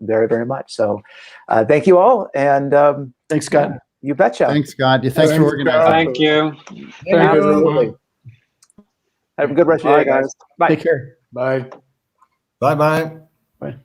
very, very much. So thank you all, and Thanks, Scott. yeah, you betcha. Thanks, Scott. Thanks for Thanks, organizing. Scott. Thank you. Absolutely. Have a good rest of your Bye, day, guys. guys. Bye. Take care. Bye. Bye bye. Bye.